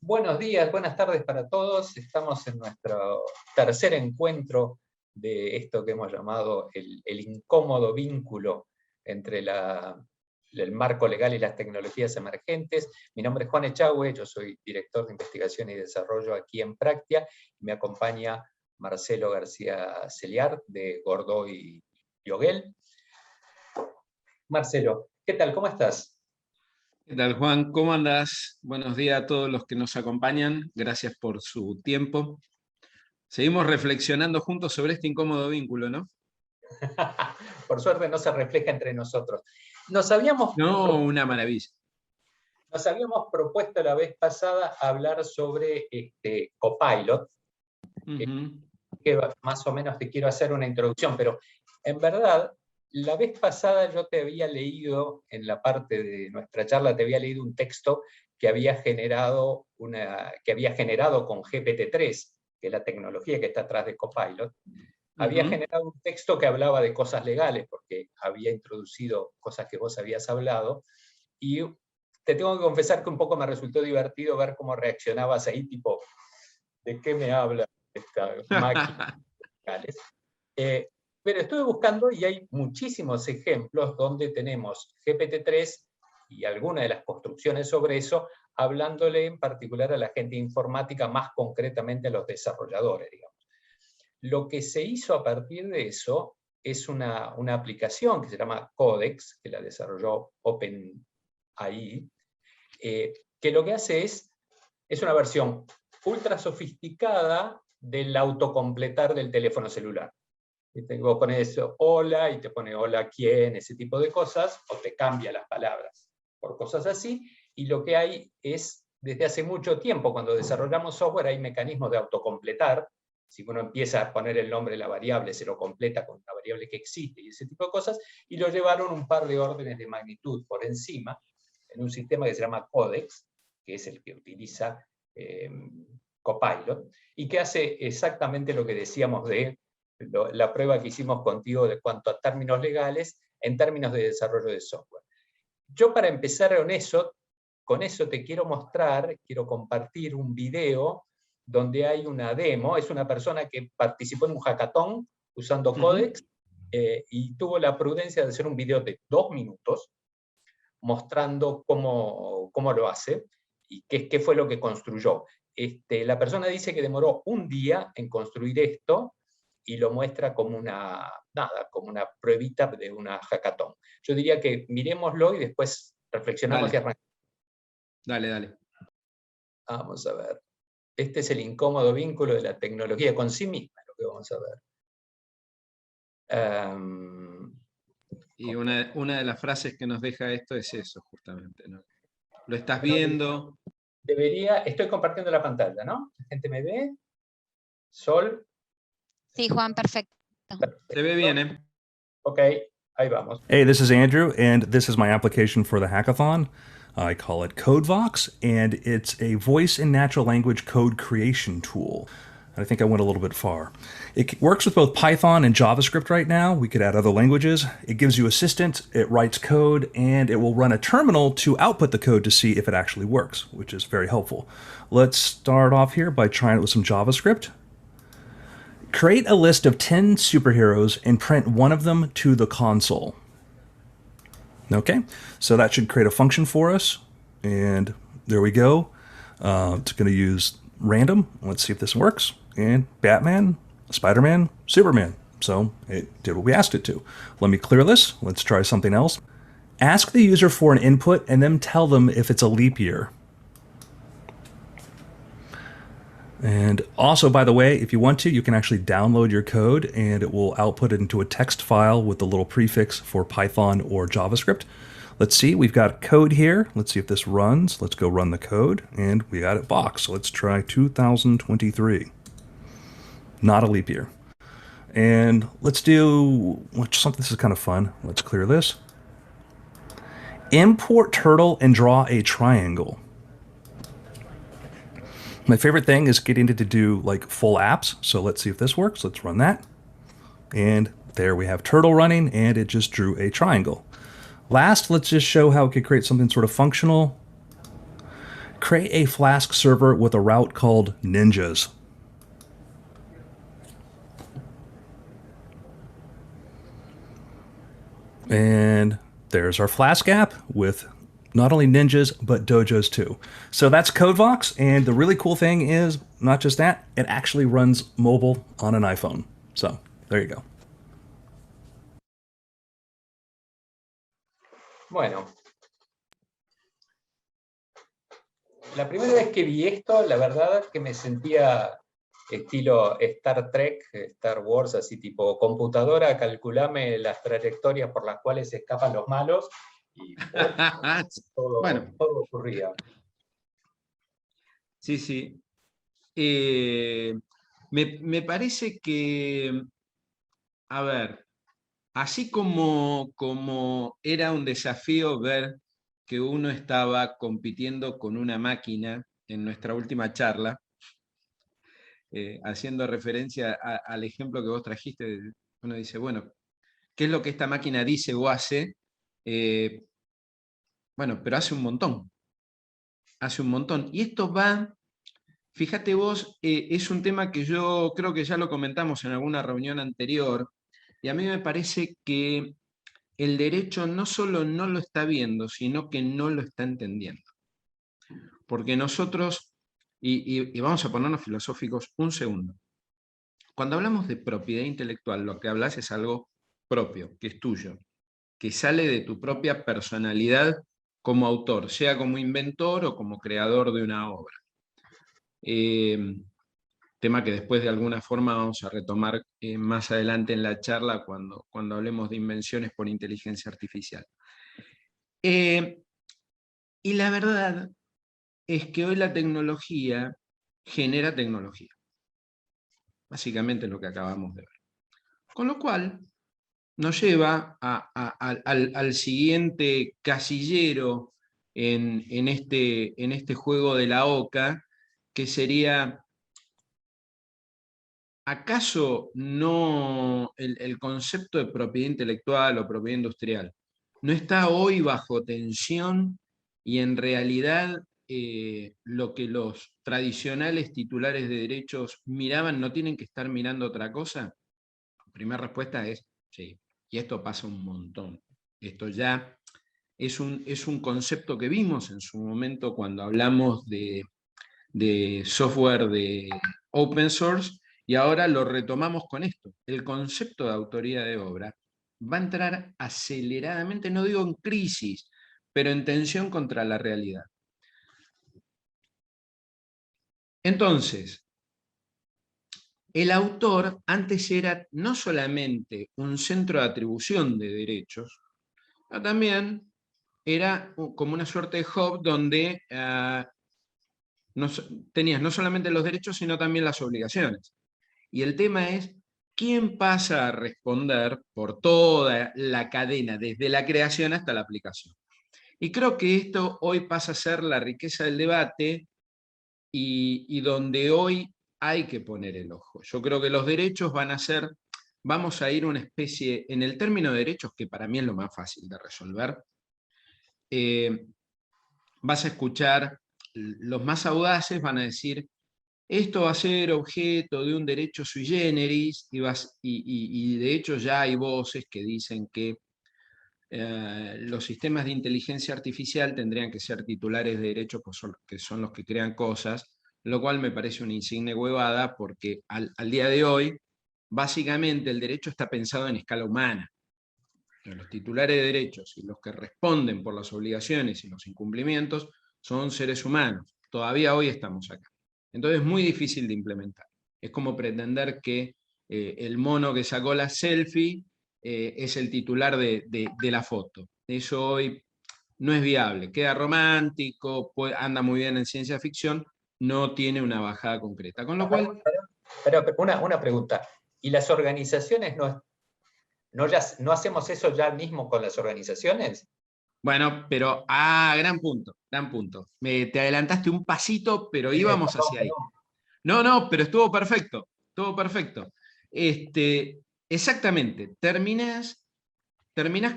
Buenos días, buenas tardes para todos. Estamos en nuestro tercer encuentro de esto que hemos llamado el incómodo vínculo entre el marco legal y las tecnologías emergentes. Mi nombre es Juan Echagüe, yo soy director de investigación y desarrollo aquí en Practia. Me acompaña Marcelo García Celiar de Godoy Lloguel. Marcelo, ¿qué tal? ¿Cómo estás? ¿Qué tal, Juan? ¿Cómo andás? Buenos días a todos los que nos acompañan. Gracias por su tiempo. Seguimos reflexionando juntos sobre este incómodo vínculo, ¿no? Por suerte no se refleja entre nosotros. Nos habíamos una maravilla. Nos habíamos propuesto la vez pasada hablar sobre Copilot, que más o menos te quiero hacer una introducción, pero en verdad, la vez pasada yo te había leído, en la parte de nuestra charla, te había leído un texto que había generado con GPT-3, que es la tecnología que está atrás de Copilot. Había generado un texto que hablaba de cosas legales, porque había introducido cosas que vos habías hablado, y te tengo que confesar que un poco me resultó divertido ver cómo reaccionabas ahí, tipo, ¿de qué me habla esta máquina? Pero estuve buscando y hay muchísimos ejemplos donde tenemos GPT-3 y alguna de las construcciones sobre eso, hablándole en particular a la gente informática, más concretamente a los desarrolladores, digamos. Lo que se hizo a partir de eso es una aplicación que se llama Codex, que la desarrolló OpenAI, que lo que hace es una versión ultra sofisticada del autocompletar del teléfono celular. Vos pones hola y te pone hola quién, ese tipo de cosas, o te cambia las palabras por cosas así, y lo que hay es, desde hace mucho tiempo, cuando desarrollamos software, hay mecanismos de autocompletar. Si uno empieza a poner el nombre de la variable, se lo completa con una variable que existe y ese tipo de cosas, y lo llevaron un par de órdenes de magnitud por encima, en un sistema que se llama Codex, que es el que utiliza Copilot, y que hace exactamente lo que decíamos de la prueba que hicimos contigo de cuanto a términos legales, en términos de desarrollo de software. Yo, para empezar con eso te quiero compartir un video donde hay una demo. Es una persona que participó en un hackathon usando Codex, y tuvo la prudencia de hacer un video de 2 minutos mostrando cómo lo hace y qué fue lo que construyó. La persona dice que demoró un día en construir esto y lo muestra como una pruebita de una hackathon. Yo diría que miremoslo y después reflexionamos y arrancamos. Dale. Vamos a ver. Este es el incómodo vínculo de la tecnología con sí misma, lo que vamos a ver. Y una de las frases que nos deja esto es eso, justamente, ¿no? Lo estás viendo. Estoy compartiendo la pantalla, ¿no? ¿La gente me ve? Sol. Sí, Juan, perfecto. Se ve bien, ¿eh? Ok, ahí vamos. Hey, this is Andrew, and this is my application for the hackathon. I call it CodeVox, and it's a voice and natural language code creation tool. I think I went a little bit far. It works with both Python and JavaScript right now. We could add other languages. It gives you assistance, it writes code, and it will run a terminal to output the code to see if it actually works, which is very helpful. Let's start off here by trying it with some JavaScript. Create a list of 10 superheroes and print one of them to the console. Okay, so that should create a function for us. And there we go. It's going to use random. Let's see if this works. And Batman, Spider-Man, Superman. So it did what we asked it to. Let me clear this. Let's try something else. Ask the user for an input and then tell them if it's a leap year. And also, by the way, if you want to, you can actually download your code and it will output it into a text file with the little prefix for Python or JavaScript. Let's see, we've got code here. Let's see if this runs. Let's go run the code, and we got it boxed. So let's try 2023. Not a leap year. And let's do something, this is kind of fun. Let's clear this. Import turtle and draw a triangle. My favorite thing is getting it to do like full apps. So let's see if this works. Let's run that. And there we have turtle running, and it just drew a triangle. Last, let's just show how it could create something sort of functional. create a Flask server with a route called ninjas. And there's our Flask app with not only ninjas, but dojos too. So that's CodeVox, and the really cool thing is, not just that, it actually runs mobile on an iPhone. So there you go. Bueno, la primera vez que vi esto, la verdad que me sentía estilo Star Trek, Star Wars, así tipo computadora, calculame las trayectorias por las cuales escapan los malos, y todo, Bueno. todo ocurría. Sí, sí. Me parece que, a ver, así como era un desafío ver que uno estaba compitiendo con una máquina en nuestra última charla, haciendo referencia al ejemplo que vos trajiste, uno dice, bueno, ¿qué es lo que esta máquina dice o hace? Bueno, pero hace un montón. Hace un montón. Y esto va, fíjate vos, es un tema que yo creo que ya lo comentamos en alguna reunión anterior, y a mí me parece que el derecho no solo no lo está viendo, sino que no lo está entendiendo. Porque nosotros, y vamos a ponernos filosóficos un segundo, cuando hablamos de propiedad intelectual, lo que hablas es algo propio, que es tuyo, que sale de tu propia personalidad como autor, sea como inventor o como creador de una obra. Tema que después de alguna forma vamos a retomar más adelante en la charla cuando hablemos de invenciones por inteligencia artificial. Y la verdad es que hoy la tecnología genera tecnología. Básicamente lo que acabamos de ver. Con lo cual nos lleva al siguiente casillero en este juego de la oca, que sería, ¿acaso no el concepto de propiedad intelectual o propiedad industrial no está hoy bajo tensión y en realidad lo que los tradicionales titulares de derechos miraban no tienen que estar mirando otra cosa? La primera respuesta es sí, y esto pasa un montón. Esto ya es un concepto que vimos en su momento cuando hablamos de software de open source, y ahora lo retomamos con esto. El concepto de autoría de obra va a entrar aceleradamente, no digo en crisis, pero en tensión contra la realidad. Entonces, el autor antes era no solamente un centro de atribución de derechos, sino también era como una suerte de hub donde tenías no solamente los derechos, sino también las obligaciones. Y el tema es, ¿quién pasa a responder por toda la cadena, desde la creación hasta la aplicación? Y creo que esto hoy pasa a ser la riqueza del debate y donde hoy hay que poner el ojo. Yo creo que los derechos van a ser, vamos a ir una especie, en el término de derechos, que para mí es lo más fácil de resolver, vas a escuchar, los más audaces van a decir, esto va a ser objeto de un derecho sui generis, y de hecho ya hay voces que dicen que los sistemas de inteligencia artificial tendrían que ser titulares de derechos, que son los que crean cosas, lo cual me parece una insigne huevada, porque al día de hoy, básicamente el derecho está pensado en escala humana. Los titulares de derechos y los que responden por las obligaciones y los incumplimientos son seres humanos. Todavía hoy estamos acá. Entonces es muy difícil de implementar. Es como pretender que el mono que sacó la selfie es el titular de la foto. Eso hoy no es viable. Queda romántico, anda muy bien en ciencia ficción, no tiene una bajada concreta. Con lo cual... Pero una pregunta. ¿Y las organizaciones no hacemos eso ya mismo con las organizaciones? Bueno, pero, gran punto, gran punto. Te adelantaste un pasito, pero íbamos hacia ahí. No, pero estuvo perfecto, estuvo perfecto. Exactamente, terminás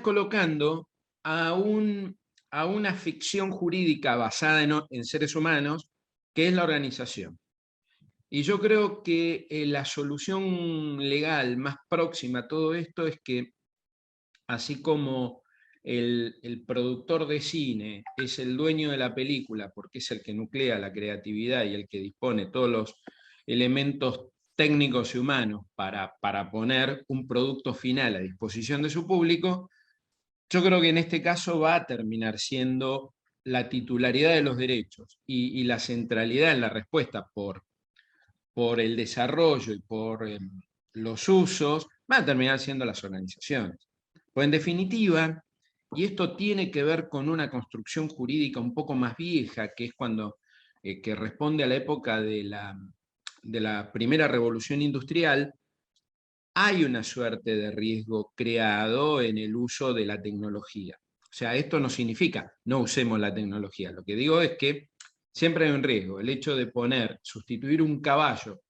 colocando a un a una ficción jurídica basada en seres humanos, que es la organización. Y yo creo que la solución legal más próxima a todo esto es que, así como el productor de cine es el dueño de la película, porque es el que nuclea la creatividad y el que dispone todos los elementos técnicos y humanos para poner un producto final a disposición de su público, yo creo que en este caso va a terminar siendo la titularidad de los derechos y la centralidad en la respuesta por el desarrollo y por los usos, van a terminar siendo las organizaciones. Pues en definitiva, y esto tiene que ver con una construcción jurídica un poco más vieja, que es que responde a la época de la primera revolución industrial, hay una suerte de riesgo creado en el uso de la tecnología. O sea, esto no significa no usemos la tecnología. Lo que digo es que siempre hay un riesgo. El hecho de sustituir un caballo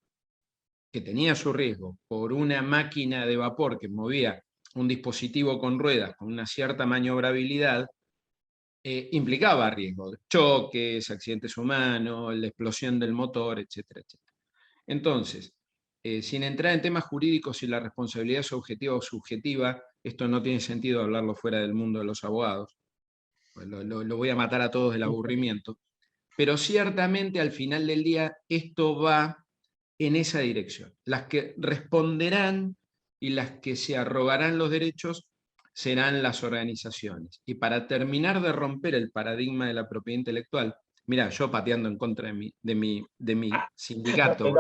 que tenía su riesgo por una máquina de vapor que movía un dispositivo con ruedas con una cierta maniobrabilidad, implicaba riesgo, choques, accidentes humanos, la explosión del motor, etcétera, etcétera. Entonces, sin entrar en temas jurídicos, si la responsabilidad es objetiva o subjetiva, esto no tiene sentido hablarlo fuera del mundo de los abogados, pues lo voy a matar a todos del aburrimiento, pero ciertamente al final del día esto va en esa dirección. Las que responderán y las que se arrogarán los derechos serán las organizaciones. Y para terminar de romper el paradigma de la propiedad intelectual, mira, yo pateando en contra de mi sindicato.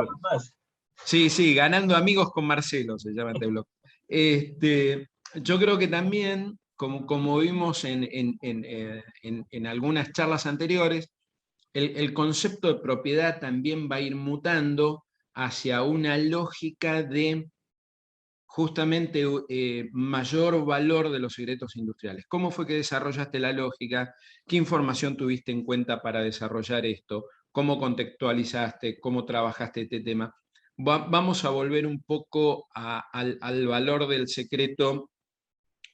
Sí, ganando amigos con Marcelo, se llama este blog. Yo creo que también, como vimos en algunas charlas anteriores, el concepto de propiedad también va a ir mutando hacia una lógica de justamente mayor valor de los secretos industriales. ¿Cómo fue que desarrollaste la lógica? ¿Qué información tuviste en cuenta para desarrollar esto? ¿Cómo contextualizaste? ¿Cómo trabajaste este tema? Vamos a volver un poco al valor del secreto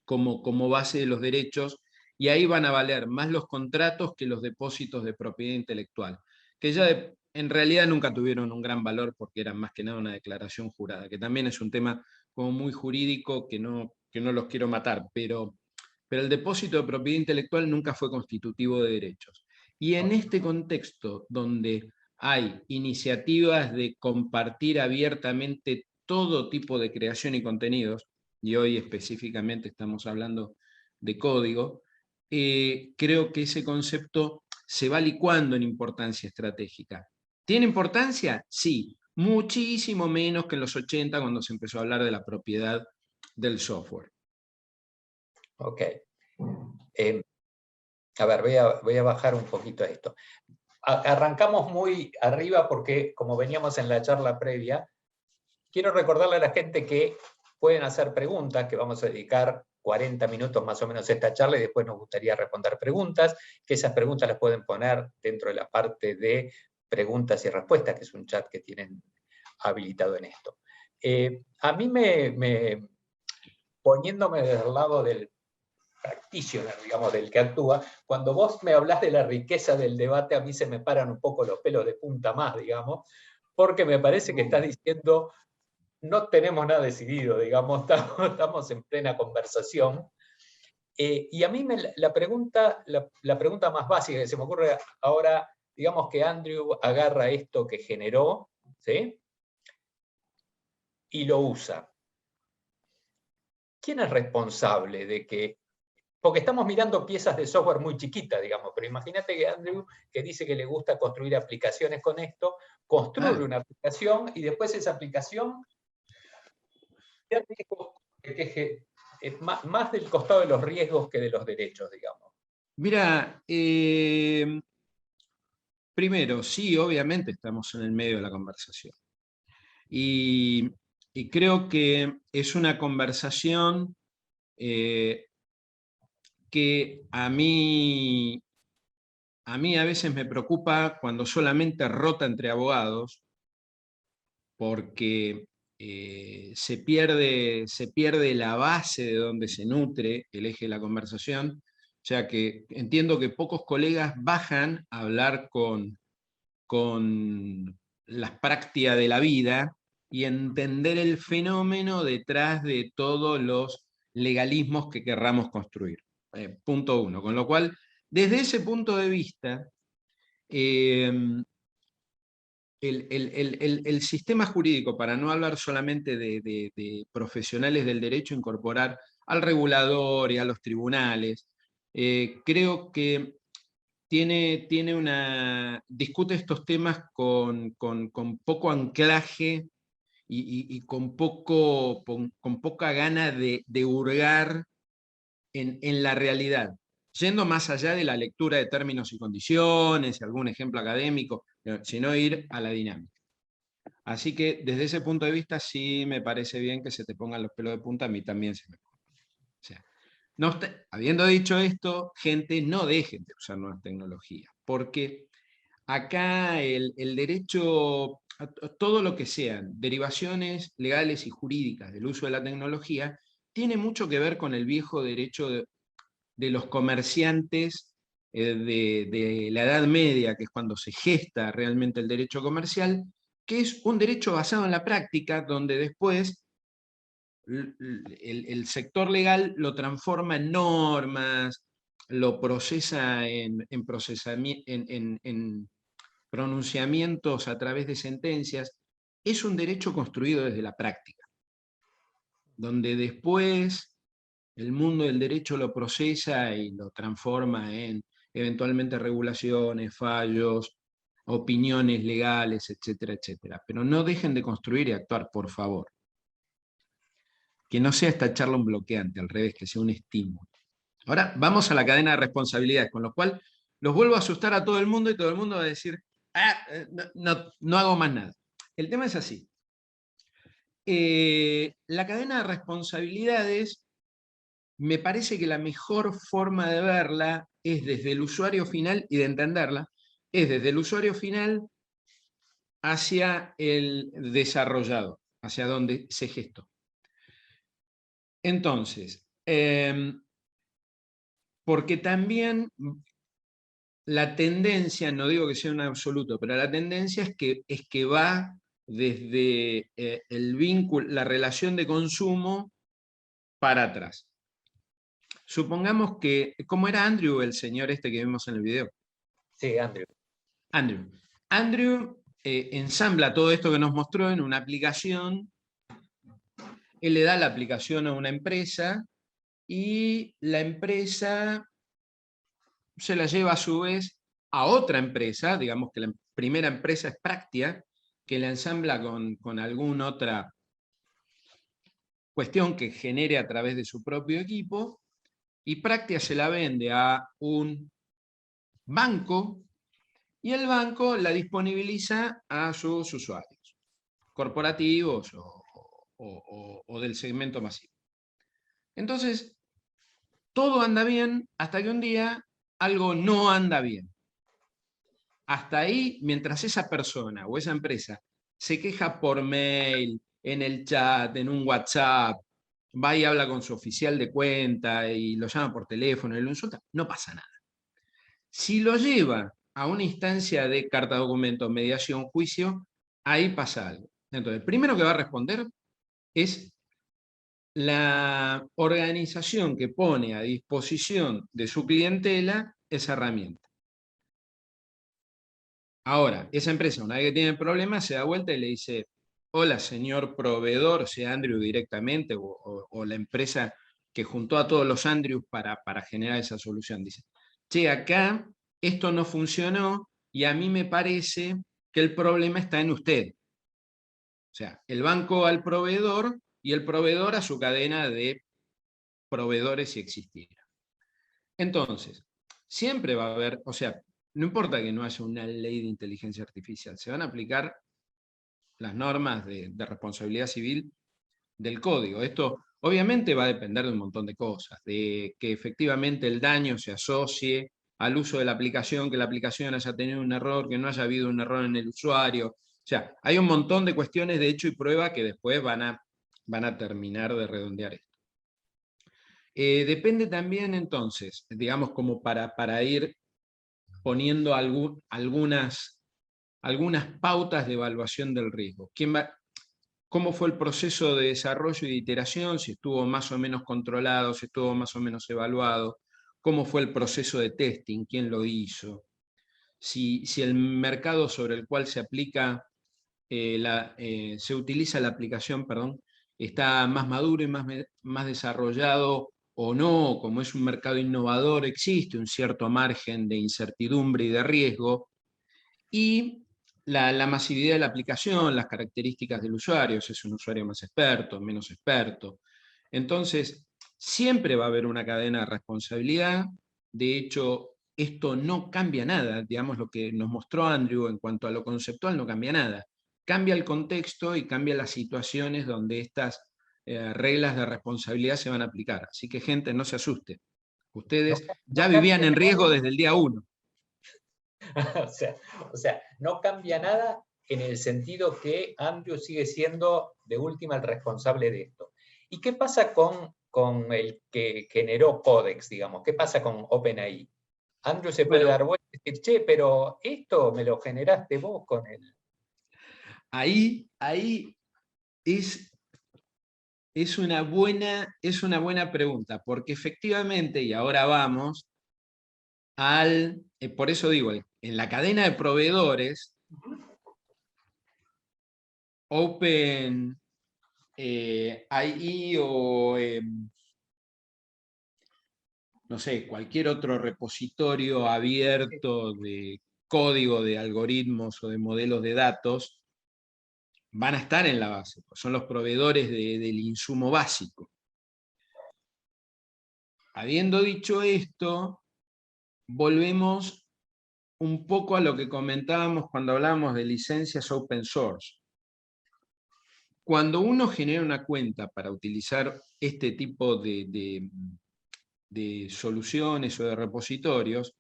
como base de los derechos, y ahí van a valer más los contratos que los depósitos de propiedad intelectual, que ya en realidad nunca tuvieron un gran valor porque eran más que nada una declaración jurada, que también es un tema como muy jurídico que no los quiero matar, pero el depósito de propiedad intelectual nunca fue constitutivo de derechos. Y en este contexto donde hay iniciativas de compartir abiertamente todo tipo de creación y contenidos, y hoy específicamente estamos hablando de código, creo que ese concepto se va licuando en importancia estratégica. ¿Tiene importancia? Sí, muchísimo menos que en los 80 cuando se empezó a hablar de la propiedad del software. Ok. A ver, voy a bajar un poquito esto. Arrancamos muy arriba porque, como veníamos en la charla previa, quiero recordarle a la gente que pueden hacer preguntas, que vamos a dedicar 40 minutos más o menos a esta charla y después nos gustaría responder preguntas, que esas preguntas las pueden poner dentro de la parte de preguntas y respuestas, que es un chat que tienen habilitado en esto. A mí poniéndome del lado del practitioner, digamos, del que actúa, cuando vos me hablas de la riqueza del debate, a mí se me paran un poco los pelos de punta más, digamos, porque me parece que estás diciendo, no tenemos nada decidido, digamos, estamos en plena conversación. Y a mí la pregunta más básica que se me ocurre ahora, digamos que Andrew agarra esto que generó, ¿sí? Y lo usa. ¿Quién es responsable de que porque estamos mirando piezas de software muy chiquitas, digamos, pero imagínate que Andrew, que dice que le gusta construir aplicaciones con esto, construye una aplicación y después esa aplicación es más del costado de los riesgos que de los derechos, digamos. Mira, primero, sí, obviamente estamos en el medio de la conversación. Y creo que es una conversación que a mí a veces me preocupa cuando solamente rota entre abogados, porque se pierde la base de donde se nutre el eje de la conversación, sea que entiendo que pocos colegas bajan a hablar con las prácticas de la vida y entender el fenómeno detrás de todos los legalismos que querramos construir. Punto uno. Con lo cual, desde ese punto de vista, el sistema jurídico, para no hablar solamente de profesionales del derecho, incorporar al regulador y a los tribunales, creo que discute estos temas con poco anclaje y con poca gana de hurgar en la realidad, yendo más allá de la lectura de términos y condiciones, algún ejemplo académico, sino ir a la dinámica. Así que desde ese punto de vista sí me parece bien que se te pongan los pelos de punta, a mí también se me ponen. O sea, habiendo dicho esto, gente, no dejen de usar nuevas tecnologías, porque acá el derecho, todo lo que sean derivaciones legales y jurídicas del uso de la tecnología, tiene mucho que ver con el viejo derecho de los comerciantes de la Edad Media, que es cuando se gesta realmente el derecho comercial, que es un derecho basado en la práctica, donde después el sector legal lo transforma en normas, lo procesa en pronunciamientos a través de sentencias. Es un derecho construido desde la práctica, donde después el mundo del derecho lo procesa y lo transforma en eventualmente regulaciones, fallos, opiniones legales, etcétera, etcétera. Pero no dejen de construir y actuar, por favor. Que no sea esta charla un bloqueante, al revés, que sea un estímulo. Ahora vamos a la cadena de responsabilidades, con lo cual los vuelvo a asustar a todo el mundo y todo el mundo va a decir, no hago más nada. El tema es así. La cadena de responsabilidades, me parece que la mejor forma de verla es desde el usuario final y de entenderla, es desde el usuario final hacia el desarrollador, hacia donde se gestó. Entonces, porque también la tendencia, no digo que sea un absoluto, pero la tendencia es que va desde el vínculo, la relación de consumo para atrás. Supongamos que, ¿cómo era Andrew, el señor este que vimos en el video? Sí, Andrew. Andrew ensambla todo esto que nos mostró en una aplicación. Él le da la aplicación a una empresa y la empresa se la lleva a su vez a otra empresa, digamos que la primera empresa es Practia, que la ensambla con alguna otra cuestión que genere a través de su propio equipo, y Practia se la vende a un banco, y el banco la disponibiliza a sus usuarios, corporativos o del segmento masivo. Entonces, todo anda bien hasta que un día algo no anda bien. Hasta ahí, mientras esa persona o esa empresa se queja por mail, en el chat, en un WhatsApp, va y habla con su oficial de cuenta y lo llama por teléfono y lo insulta, no pasa nada. Si lo lleva a una instancia de carta documento, mediación, juicio, ahí pasa algo. Entonces, el primero que va a responder es la organización que pone a disposición de su clientela esa herramienta. Ahora, esa empresa, una vez que tiene el problema, se da vuelta y le dice, hola, señor proveedor, sea Andrew directamente, o la empresa que juntó a todos los Andrews para generar esa solución. Dice, che, acá esto no funcionó y a mí me parece que el problema está en usted. O sea, el banco al proveedor y el proveedor a su cadena de proveedores si existiera. Entonces, siempre va a haber, o sea, no importa que no haya una ley de inteligencia artificial, se van a aplicar las normas de responsabilidad civil del código. Esto obviamente va a depender de un montón de cosas, de que efectivamente el daño se asocie al uso de la aplicación, que la aplicación haya tenido un error, que no haya habido un error en el usuario. O sea, hay un montón de cuestiones de hecho y prueba que después van a terminar de redondear esto. Depende también entonces, digamos, como para ir poniendo algunas pautas de evaluación del riesgo. ¿Cómo fue el proceso de desarrollo y de iteración? Si estuvo más o menos controlado, si estuvo más o menos evaluado. ¿Cómo fue el proceso de testing? ¿Quién lo hizo? Si el mercado sobre el cual se aplica, se utiliza la aplicación, perdón, está más maduro y más desarrollado o no, como es un mercado innovador, existe un cierto margen de incertidumbre y de riesgo, y la masividad de la aplicación, las características del usuario, si es un usuario más experto, menos experto. Entonces, siempre va a haber una cadena de responsabilidad. De hecho, esto no cambia nada, digamos, lo que nos mostró Andrew en cuanto a lo conceptual no cambia nada. Cambia el contexto y cambia las situaciones donde estas reglas de responsabilidad se van a aplicar. Así que, gente, no se asuste. Ustedes ya vivían en riesgo desde el día 1. O sea, no cambia nada en el sentido que Andrew sigue siendo de última el responsable de esto. ¿Y qué pasa con el que generó Codex, digamos? ¿Qué pasa con OpenAI? Andrew se puede dar vuelta y decir, che, pero esto me lo generaste vos con él. Ahí es una buena pregunta, porque efectivamente, y ahora vamos por eso digo, en la cadena de proveedores, OpenAI o no sé, cualquier otro repositorio abierto de código de algoritmos o de modelos de datos, van a estar en la base, son los proveedores del insumo básico. Habiendo dicho esto, volvemos un poco a lo que comentábamos cuando hablábamos de licencias open source. Cuando uno genera una cuenta para utilizar este tipo de soluciones o de repositorios,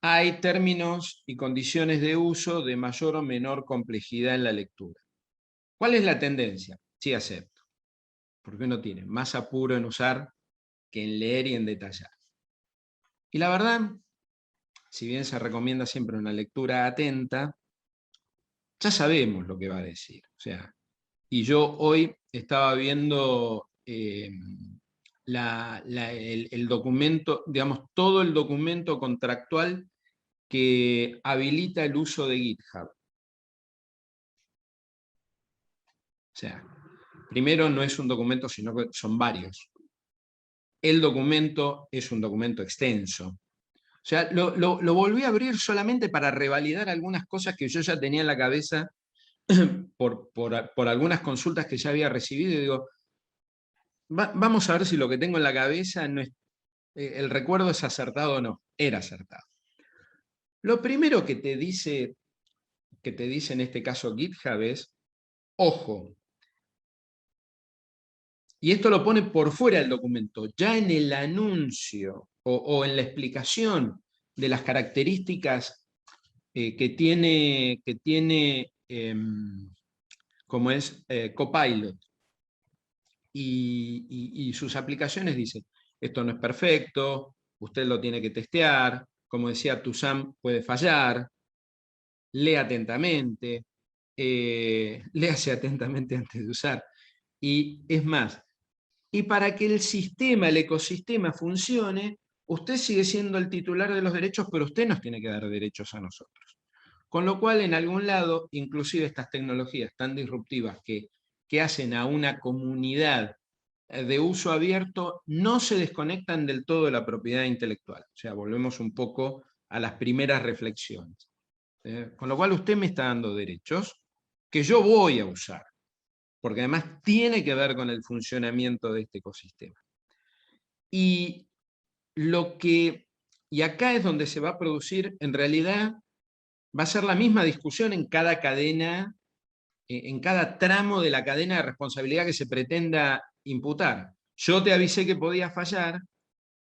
hay términos y condiciones de uso de mayor o menor complejidad en la lectura. ¿Cuál es la tendencia? Sí, acepto, porque uno tiene más apuro en usar que en leer y en detallar. Y la verdad, si bien se recomienda siempre una lectura atenta, ya sabemos lo que va a decir. O sea, y yo hoy estaba viendo el documento, digamos, todo el documento contractual que habilita el uso de GitHub. O sea, primero no es un documento, sino que son varios. El documento es un documento extenso. O sea, lo volví a abrir solamente para revalidar algunas cosas que yo ya tenía en la cabeza por algunas consultas que ya había recibido, y digo, vamos a ver si lo que tengo en la cabeza no es, el recuerdo es acertado o no. Era acertado. Lo primero que te dice en este caso GitHub es, ojo, y esto lo pone por fuera del documento, ya en el anuncio o en la explicación de las características que tiene como es Copilot y sus aplicaciones, dice, esto no es perfecto, usted lo tiene que testear, como decía Tuzam, puede fallar, lee atentamente, léase atentamente antes de usar. Y es más, y para que el ecosistema funcione, usted sigue siendo el titular de los derechos, pero usted nos tiene que dar derechos a nosotros. Con lo cual, en algún lado, inclusive estas tecnologías tan disruptivas que hacen a una comunidad de uso abierto, no se desconectan del todo de la propiedad intelectual. O sea, volvemos un poco a las primeras reflexiones. Con lo cual, usted me está dando derechos que yo voy a usar, porque además tiene que ver con el funcionamiento de este ecosistema. Y acá es donde se va a producir, en realidad, va a ser la misma discusión en cada cadena, en cada tramo de la cadena de responsabilidad que se pretenda imputar. Yo te avisé que podía fallar,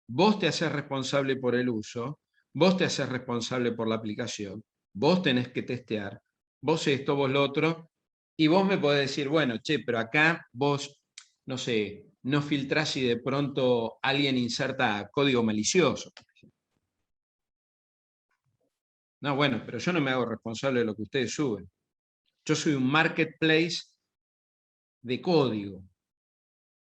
vos te haces responsable por el uso, vos te haces responsable por la aplicación, vos tenés que testear, vos esto, vos lo otro, y vos me podés decir, bueno, che, pero acá vos, no sé, no filtrás si de pronto alguien inserta código malicioso. No, bueno, pero yo no me hago responsable de lo que ustedes suben. Yo soy un marketplace de código.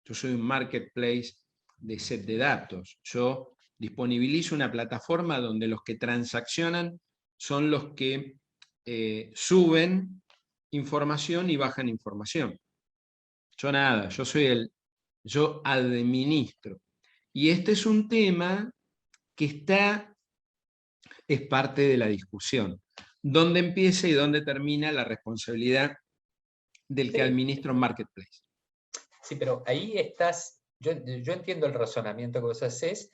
Yo soy un marketplace de set de datos. Yo disponibilizo una plataforma donde los que transaccionan son los que suben información y bajan información. Yo nada, yo administro. Y este es un tema que es parte de la discusión. ¿Dónde empieza y dónde termina la responsabilidad del que administra un marketplace? Sí, pero ahí estás, yo entiendo el razonamiento que vos haces,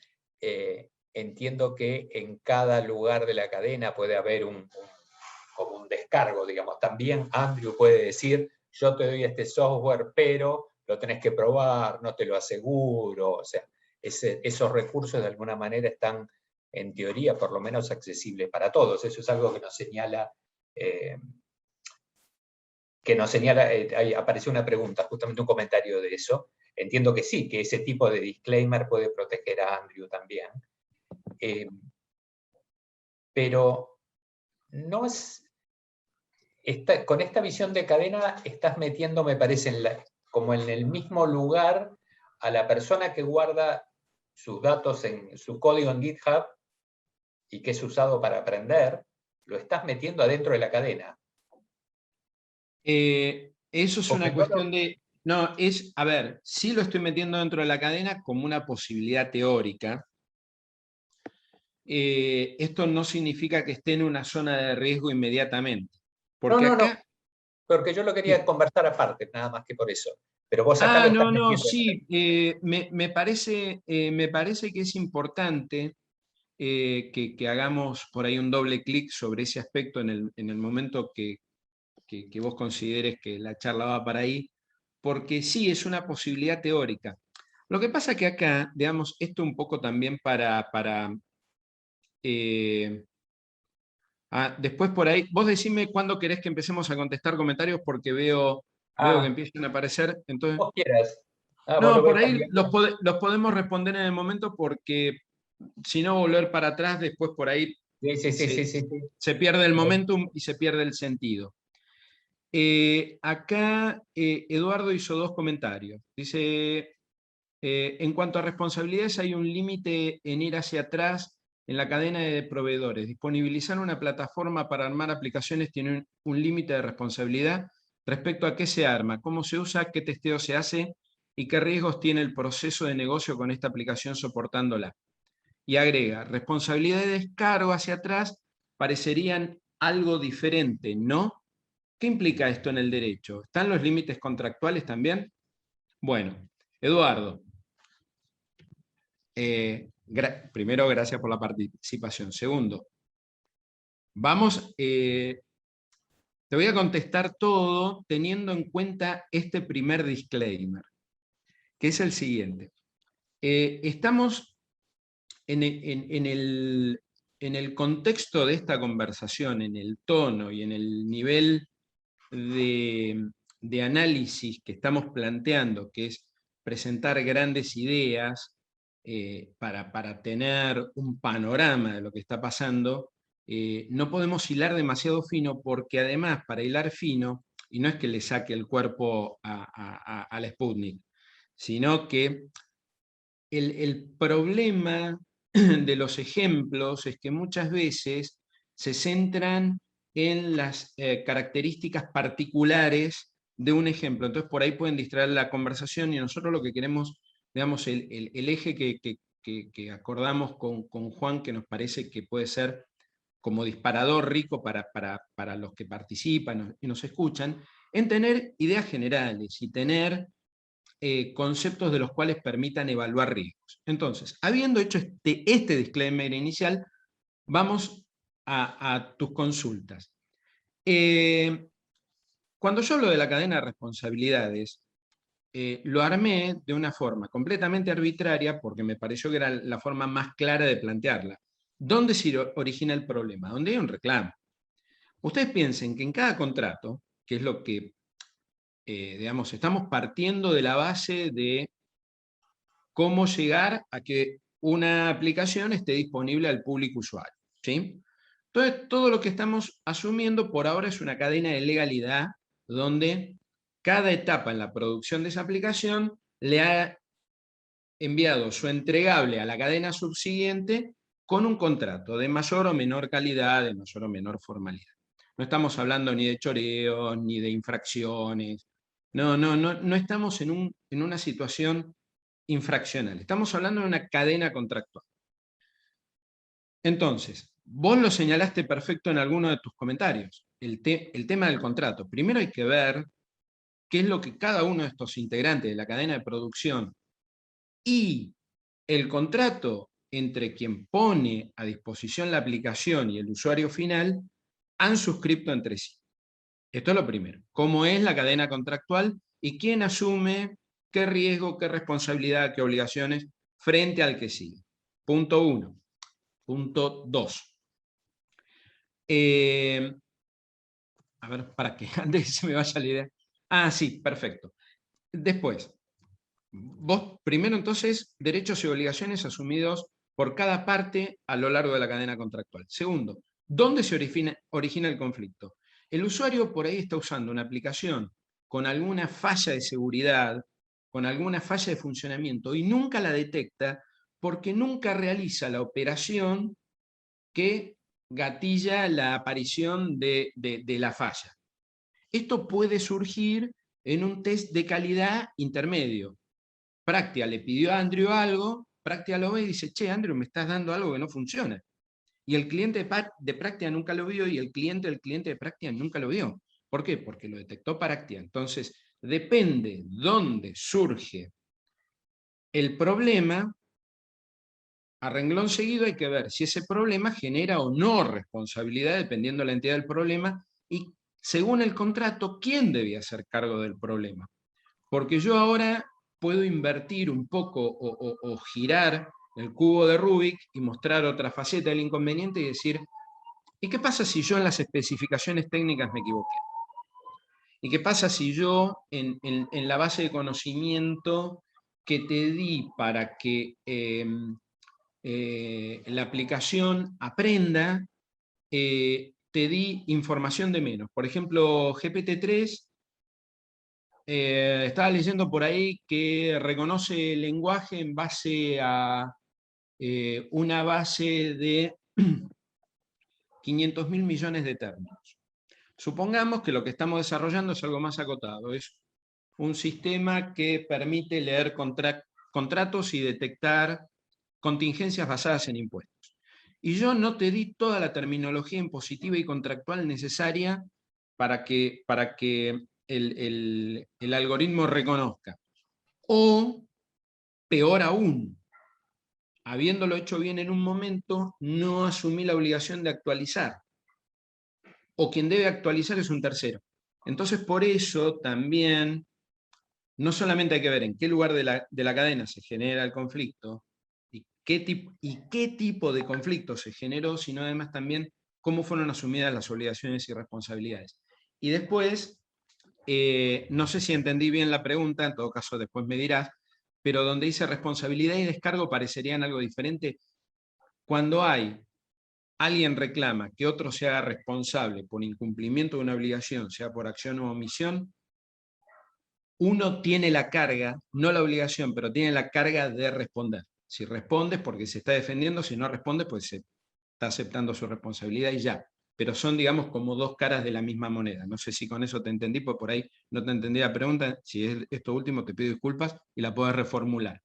entiendo que en cada lugar de la cadena puede haber como un descargo, digamos. También Andrew puede decir, yo te doy este software, pero lo tenés que probar, no te lo aseguro. O sea, esos recursos de alguna manera están, en teoría, por lo menos accesibles para todos. Eso es algo que nos señala... ahí apareció una pregunta, justamente un comentario de eso. Entiendo que sí, que ese tipo de disclaimer puede proteger a Andrew también. Pero no es... con esta visión de cadena estás metiendo, me parece, como en el mismo lugar a la persona que guarda sus datos en su código en GitHub y que es usado para aprender, lo estás metiendo adentro de la cadena. Eso es una cuestión de... No, a ver, sí lo estoy metiendo dentro de la cadena como una posibilidad teórica. Esto no significa que esté en una zona de riesgo inmediatamente. Porque no, acá... porque yo lo quería conversar aparte, nada más que por eso. Pero vos acá lo estás metiendo. Sí, me parece que es importante que hagamos por ahí un doble clic sobre ese aspecto en el momento que vos consideres que la charla va para ahí, porque sí, es una posibilidad teórica. Lo que pasa que acá, digamos, esto un poco también después por ahí, vos decime cuándo querés que empecemos a contestar comentarios, porque veo que empiezan a aparecer. Entonces, vos quieras. no, por ahí los podemos responder en el momento, porque si no, volver para atrás, después por ahí se pierde el momentum y se pierde el sentido. Acá Eduardo hizo 2 comentarios. Dice, en cuanto a responsabilidades, hay un límite en ir hacia atrás en la cadena de proveedores. Disponibilizar una plataforma para armar aplicaciones tiene un límite de responsabilidad respecto a qué se arma, cómo se usa, qué testeo se hace y qué riesgos tiene el proceso de negocio con esta aplicación soportándola. Y agrega, responsabilidad de descargo hacia atrás parecerían algo diferente, ¿no? ¿Qué implica esto en el derecho? ¿Están los límites contractuales también? Bueno, Eduardo, primero, gracias por la participación. Segundo, te voy a contestar todo teniendo en cuenta este primer disclaimer, que es el siguiente. Estamos en el contexto de esta conversación, en el tono y en el nivel de análisis que estamos planteando, que es presentar grandes ideas para tener un panorama de lo que está pasando, no podemos hilar demasiado fino, porque además para hilar fino, y no es que le saque el cuerpo a la Sputnik, sino que el problema de los ejemplos es que muchas veces se centran en las características particulares de un ejemplo. Entonces por ahí pueden distraer la conversación, y nosotros lo que queremos, digamos, el eje que acordamos con Juan, que nos parece que puede ser como disparador rico para los que participan y nos escuchan, en tener ideas generales y tener conceptos de los cuales permitan evaluar riesgos. Entonces, habiendo hecho este disclaimer inicial, vamos a tus consultas. Cuando yo hablo de la cadena de responsabilidades, lo armé de una forma completamente arbitraria, porque me pareció que era la forma más clara de plantearla. ¿Dónde se origina el problema? Donde hay un reclamo. Ustedes piensen que en cada contrato, que es lo que, digamos, estamos partiendo de la base de cómo llegar a que una aplicación esté disponible al público usuario, ¿sí? Entonces, todo lo que estamos asumiendo por ahora es una cadena de legalidad donde cada etapa en la producción de esa aplicación le ha enviado su entregable a la cadena subsiguiente con un contrato de mayor o menor calidad, de mayor o menor formalidad. No estamos hablando ni de choreos, ni de infracciones. No estamos en una situación infraccional. Estamos hablando de una cadena contractual. Entonces, vos lo señalaste perfecto en alguno de tus comentarios, el tema del contrato. Primero hay que ver qué es lo que cada uno de estos integrantes de la cadena de producción y el contrato entre quien pone a disposición la aplicación y el usuario final han suscrito entre sí. Esto es lo primero. ¿Cómo es la cadena contractual y quién asume qué riesgo, qué responsabilidad, qué obligaciones frente al que sigue? Punto 1. Punto 2. A ver, para que antes que se me vaya la idea. Ah, sí, perfecto. Después, vos primero entonces, derechos y obligaciones asumidos por cada parte a lo largo de la cadena contractual. Segundo, ¿dónde se origina el conflicto? El usuario por ahí está usando una aplicación con alguna falla de seguridad, con alguna falla de funcionamiento y nunca la detecta porque nunca realiza la operación que gatilla la aparición de la falla. Esto puede surgir en un test de calidad intermedio. Práctica le pidió a Andrew algo, Práctica lo ve y dice, che, Andrew, me estás dando algo que no funciona. Y el cliente de Práctica nunca lo vio y el cliente del cliente de Práctica nunca lo vio. ¿Por qué? Porque lo detectó Práctica. Entonces, depende dónde surge el problema, a renglón seguido hay que ver si ese problema genera o no responsabilidad, dependiendo de la entidad del problema, y según el contrato, ¿quién debía hacer cargo del problema? Porque yo ahora puedo invertir un poco o girar el cubo de Rubik y mostrar otra faceta del inconveniente y decir, ¿y qué pasa si yo en las especificaciones técnicas me equivoqué? ¿Y qué pasa si yo en la base de conocimiento que te di para que la aplicación aprenda, te di información de menos? Por ejemplo, GPT-3, estaba leyendo por ahí que reconoce el lenguaje en base a una base de 500.000 millones de términos. Supongamos que lo que estamos desarrollando es algo más acotado, es un sistema que permite leer contratos y detectar contingencias basadas en impuestos. Y yo no te di toda la terminología impositiva y contractual necesaria para que el algoritmo reconozca. O, peor aún, habiéndolo hecho bien en un momento, no asumí la obligación de actualizar. O quien debe actualizar es un tercero. Entonces, por eso también, no solamente hay que ver en qué lugar de la cadena se genera el conflicto, y qué tipo de conflicto se generó, sino además también cómo fueron asumidas las obligaciones y responsabilidades. Y después, no sé si entendí bien la pregunta, en todo caso después me dirás, pero donde dice responsabilidad y descargo parecerían algo diferente. Cuando alguien reclama que otro se haga responsable por incumplimiento de una obligación, sea por acción o omisión, uno tiene la carga, no la obligación, pero tiene la carga de responder. Si responde es porque se está defendiendo, si no responde, pues se está aceptando su responsabilidad y ya. Pero son, digamos, como dos caras de la misma moneda. No sé si con eso te entendí, pues por ahí no te entendí la pregunta. Si es esto último, te pido disculpas y la puedes reformular.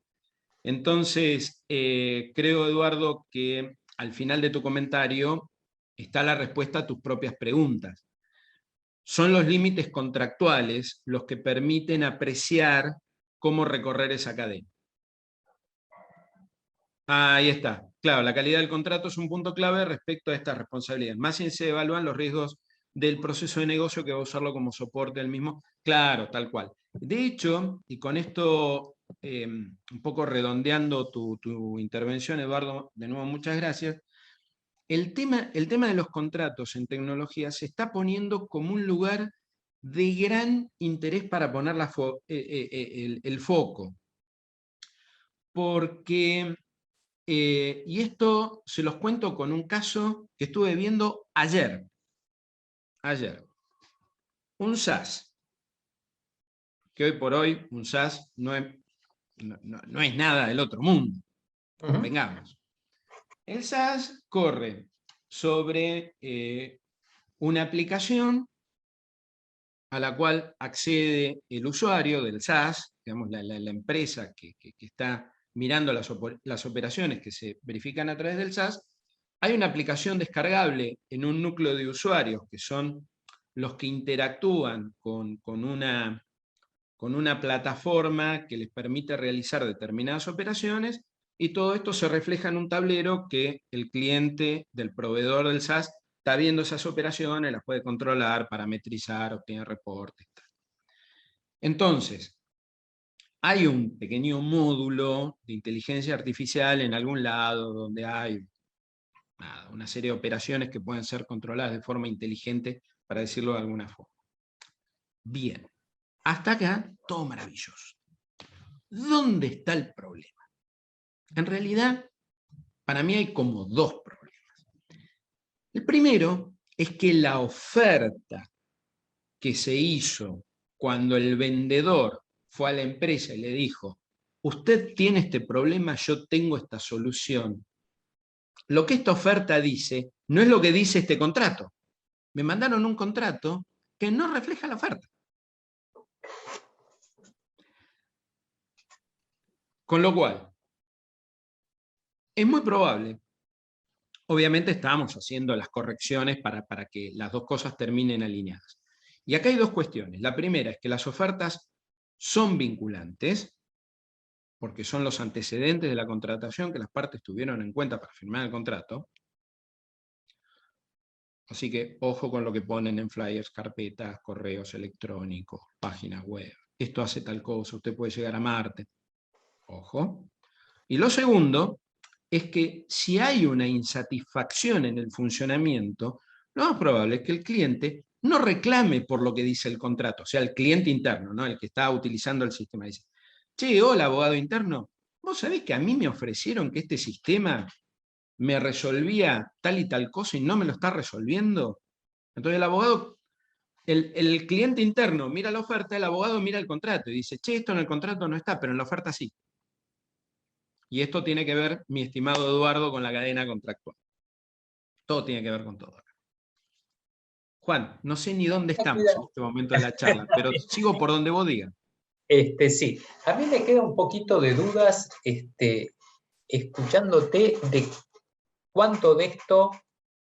Entonces, creo, Eduardo, que al final de tu comentario está la respuesta a tus propias preguntas. Son los límites contractuales los que permiten apreciar cómo recorrer esa cadena. Ahí está. Claro, la calidad del contrato es un punto clave respecto a esta responsabilidad. Más si se evalúan los riesgos del proceso de negocio que va a usarlo como soporte del mismo. Claro, tal cual. De hecho, y con esto un poco redondeando tu intervención, Eduardo, de nuevo muchas gracias, el tema de los contratos en tecnología se está poniendo como un lugar de gran interés para poner el foco. porque, y esto se los cuento con un caso que estuve viendo ayer. Un SaaS, que hoy por hoy un SaaS no es nada del otro mundo. Convengamos. El SaaS corre sobre una aplicación a la cual accede el usuario del SaaS, digamos, la empresa que está mirando las operaciones que se verifican a través del SaaS. Hay una aplicación descargable en un núcleo de usuarios que son los que interactúan con una plataforma que les permite realizar determinadas operaciones, y todo esto se refleja en un tablero que el cliente del proveedor del SaaS está viendo esas operaciones, las puede controlar, parametrizar, obtener reportes. Entonces, hay un pequeño módulo de inteligencia artificial en algún lado donde hay una serie de operaciones que pueden ser controladas de forma inteligente, para decirlo de alguna forma. Bien, hasta acá todo maravilloso. ¿Dónde está el problema? En realidad, para mí hay como dos problemas. El primero es que la oferta que se hizo cuando el vendedor fue a la empresa y le dijo: usted tiene este problema, yo tengo esta solución. Lo que esta oferta dice no es lo que dice este contrato. Me mandaron un contrato que no refleja la oferta. Con lo cual, es muy probable, obviamente estábamos haciendo las correcciones para que las dos cosas terminen alineadas. Y acá hay dos cuestiones. La primera es que las ofertas son vinculantes, porque son los antecedentes de la contratación que las partes tuvieron en cuenta para firmar el contrato. Así que ojo con lo que ponen en flyers, carpetas, correos electrónicos, páginas web. Esto hace tal cosa, usted puede llegar a Marte. Ojo. Y lo segundo es que si hay una insatisfacción en el funcionamiento, lo más probable es que el cliente no reclame por lo que dice el contrato, o sea, el cliente interno, ¿no? El que está utilizando el sistema. Dice: che, hola, abogado interno, ¿vos sabés que a mí me ofrecieron que este sistema me resolvía tal y tal cosa y no me lo está resolviendo? Entonces el abogado, el cliente interno mira la oferta, el abogado mira el contrato y dice: che, esto en el contrato no está, pero en la oferta sí. Y esto tiene que ver, mi estimado Eduardo, con la cadena contractual. Todo tiene que ver con todo. Juan, no sé ni dónde estamos en este momento de la charla, pero sigo por donde vos digas. Sí, a mí me queda un poquito de dudas escuchándote de cuánto de esto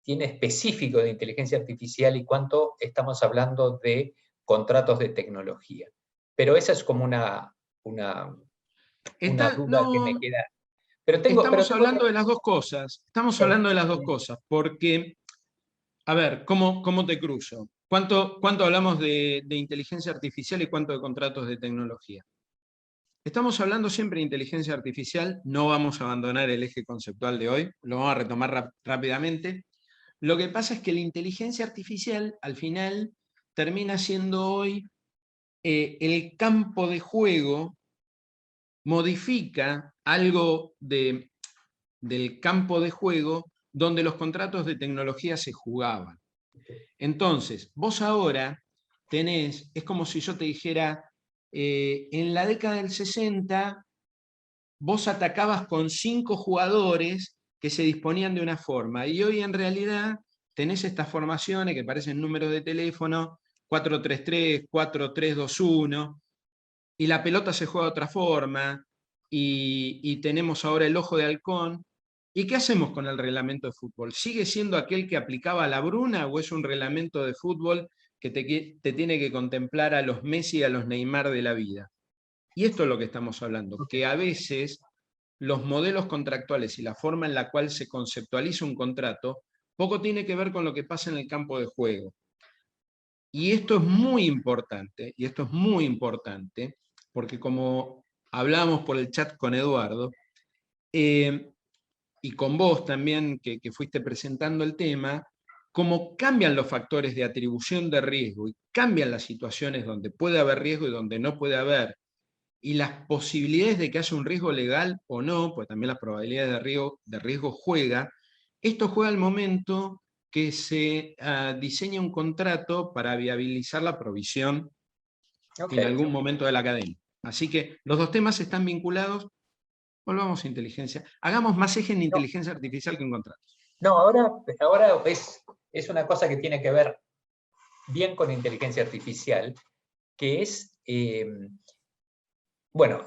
tiene específico de inteligencia artificial y cuánto estamos hablando de contratos de tecnología. Pero esa es como una duda que me queda. Estamos hablando de las dos cosas. Estamos hablando de las dos cosas, porque, a ver, ¿cómo te cruzo? ¿Cuánto hablamos de inteligencia artificial y cuánto de contratos de tecnología? Estamos hablando siempre de inteligencia artificial, no vamos a abandonar el eje conceptual de hoy, lo vamos a retomar rápidamente. Lo que pasa es que la inteligencia artificial, al final, termina siendo hoy el campo de juego, modifica algo del campo de juego donde los contratos de tecnología se jugaban. Entonces, vos ahora tenés, es como si yo te dijera, en la década del 60, vos atacabas con 5 jugadores que se disponían de una forma, y hoy en realidad tenés estas formaciones que parecen números de teléfono, 4-3-3, 4-3-2-1, y la pelota se juega de otra forma, y tenemos ahora el ojo de halcón. ¿Y qué hacemos con el reglamento de fútbol? ¿Sigue siendo aquel que aplicaba la Bruna o es un reglamento de fútbol que te tiene que contemplar a los Messi y a los Neymar de la vida? Y esto es lo que estamos hablando, que a veces los modelos contractuales y la forma en la cual se conceptualiza un contrato poco tiene que ver con lo que pasa en el campo de juego. Y esto es muy importante, porque como hablamos por el chat con Eduardo, y con vos también, que fuiste presentando el tema, cómo cambian los factores de atribución de riesgo y cambian las situaciones donde puede haber riesgo y donde no puede haber, y las posibilidades de que haya un riesgo legal o no, pues también las probabilidades de riesgo juega, esto juega al momento que se diseña un contrato para viabilizar la provisión en algún momento de la cadena. Así que los dos temas están vinculados. Volvamos a inteligencia. Hagamos más eje en inteligencia artificial que en contratos. No, ahora es una cosa que tiene que ver bien con inteligencia artificial, que es, bueno,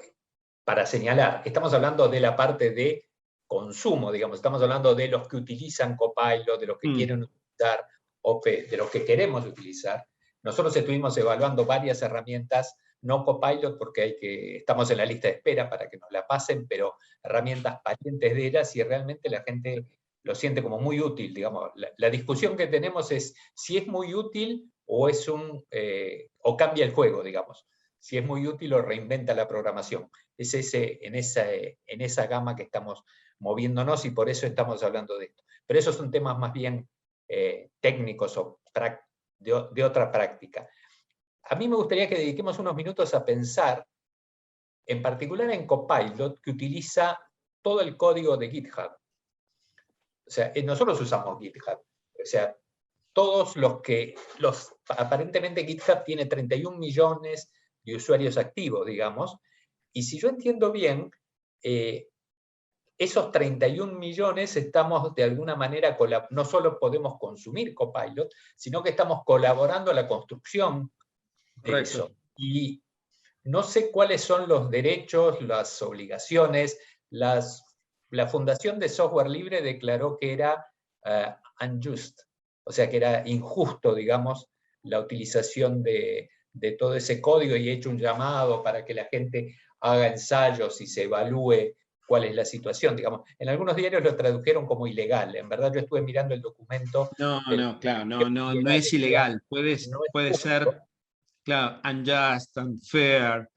para señalar, estamos hablando de la parte de consumo, digamos, estamos hablando de los que utilizan Copilot, de los que quieren utilizar OP, de los que queremos utilizar. Nosotros estuvimos evaluando varias herramientas, no Copilot porque estamos en la lista de espera para que nos la pasen, pero herramientas parientes de ellas, y realmente la gente lo siente como muy útil, digamos. La discusión que tenemos es si es muy útil o o cambia el juego, digamos. Si es muy útil o reinventa la programación. Es en esa gama que estamos moviéndonos, y por eso estamos hablando de esto. Pero esos son temas más bien técnicos o de otra práctica. A mí me gustaría que dediquemos unos minutos a pensar, en particular en Copilot, que utiliza todo el código de GitHub. O sea, nosotros usamos GitHub. O sea, todos aparentemente GitHub tiene 31 millones de usuarios activos, digamos, y si yo entiendo bien, esos 31 millones estamos de alguna manera, no solo podemos consumir Copilot, sino que estamos colaborando a la construcción de eso. Y no sé cuáles son los derechos, las obligaciones. La Fundación de Software Libre declaró que era unjust, o sea que era injusto, digamos, la utilización de todo ese código, y he hecho un llamado para que la gente haga ensayos y se evalúe cuál es la situación, digamos. En algunos diarios lo tradujeron como ilegal. En verdad yo estuve mirando el documento. No es ilegal. Puede ser, claro, unjust, unfair,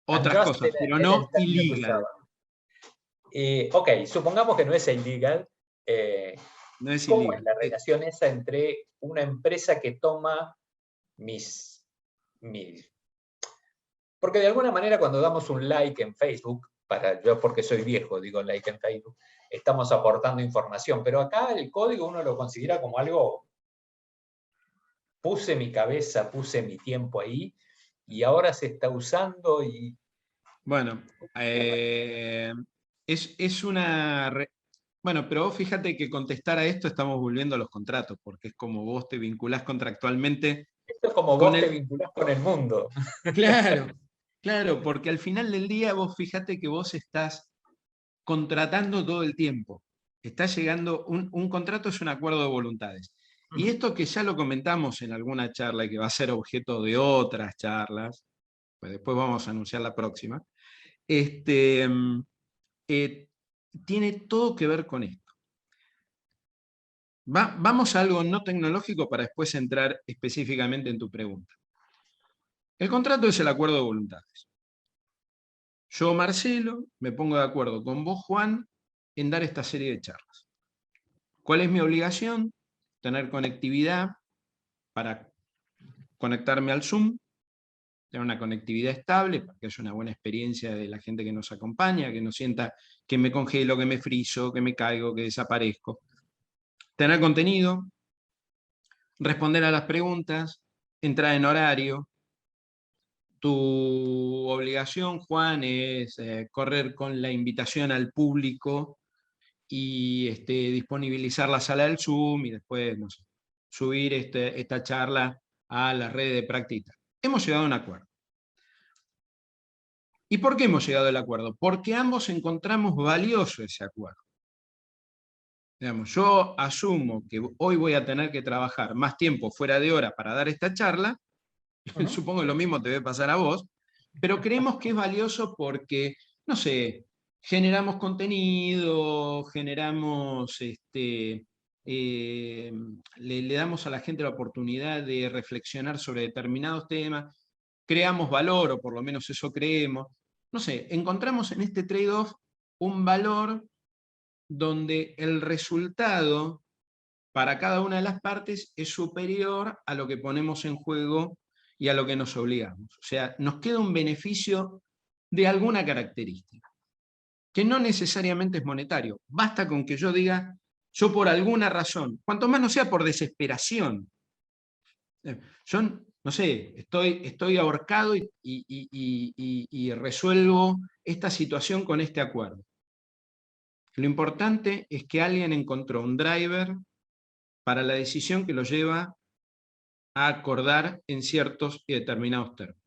otras cosas, pero no illegal. Ok, supongamos que no es illegal. No es ¿Cómo illegal. es la relación esa entre una empresa que toma porque de alguna manera cuando damos un like en Facebook, yo porque soy viejo digo like en Facebook, estamos aportando información, pero acá el código uno lo considera como algo, puse mi cabeza, puse mi tiempo ahí, y ahora se está usando y... Bueno, es una... Bueno, pero vos fíjate que contestar a esto estamos volviendo a los contratos, porque es como vos te vinculás contractualmente. Esto es como vos te vinculás con el mundo. Claro, porque al final del día vos fíjate que vos estás contratando todo el tiempo. Está llegando, un contrato es un acuerdo de voluntades. Y esto que ya lo comentamos en alguna charla y que va a ser objeto de otras charlas, pues después vamos a anunciar la próxima, tiene todo que ver con esto. Vamos a algo no tecnológico para después entrar específicamente en tu pregunta. El contrato es el acuerdo de voluntades. Yo, Marcelo, me pongo de acuerdo con vos, Juan, en dar esta serie de charlas. ¿Cuál es mi obligación? Tener conectividad para conectarme al Zoom, tener una conectividad estable, para que haya una buena experiencia de la gente que nos acompaña, que no sienta que me congelo, que me friso, que me caigo, que desaparezco. Tener contenido, responder a las preguntas, entrar en horario. Tu obligación, Juan, es correr con la invitación al público y disponibilizar la sala del Zoom y después, no sé, subir esta charla a las redes de práctica. Hemos llegado a un acuerdo. ¿Y por qué hemos llegado al acuerdo? Porque ambos encontramos valioso ese acuerdo. Digamos, yo asumo que hoy voy a tener que trabajar más tiempo fuera de hora para dar esta charla, supongo que lo mismo te debe pasar a vos, pero creemos que es valioso porque, no sé, generamos contenido, generamos, le damos a la gente la oportunidad de reflexionar sobre determinados temas, creamos valor, o por lo menos eso creemos. No sé, encontramos en este trade-off un valor donde el resultado para cada una de las partes es superior a lo que ponemos en juego y a lo que nos obligamos. O sea, nos queda un beneficio de alguna característica, que no necesariamente es monetario. Basta con que yo diga, yo por alguna razón, cuanto más no sea por desesperación, yo, no sé, estoy ahorcado y resuelvo esta situación con este acuerdo. Lo importante es que alguien encontró un driver para la decisión que lo lleva a acordar en ciertos y determinados términos.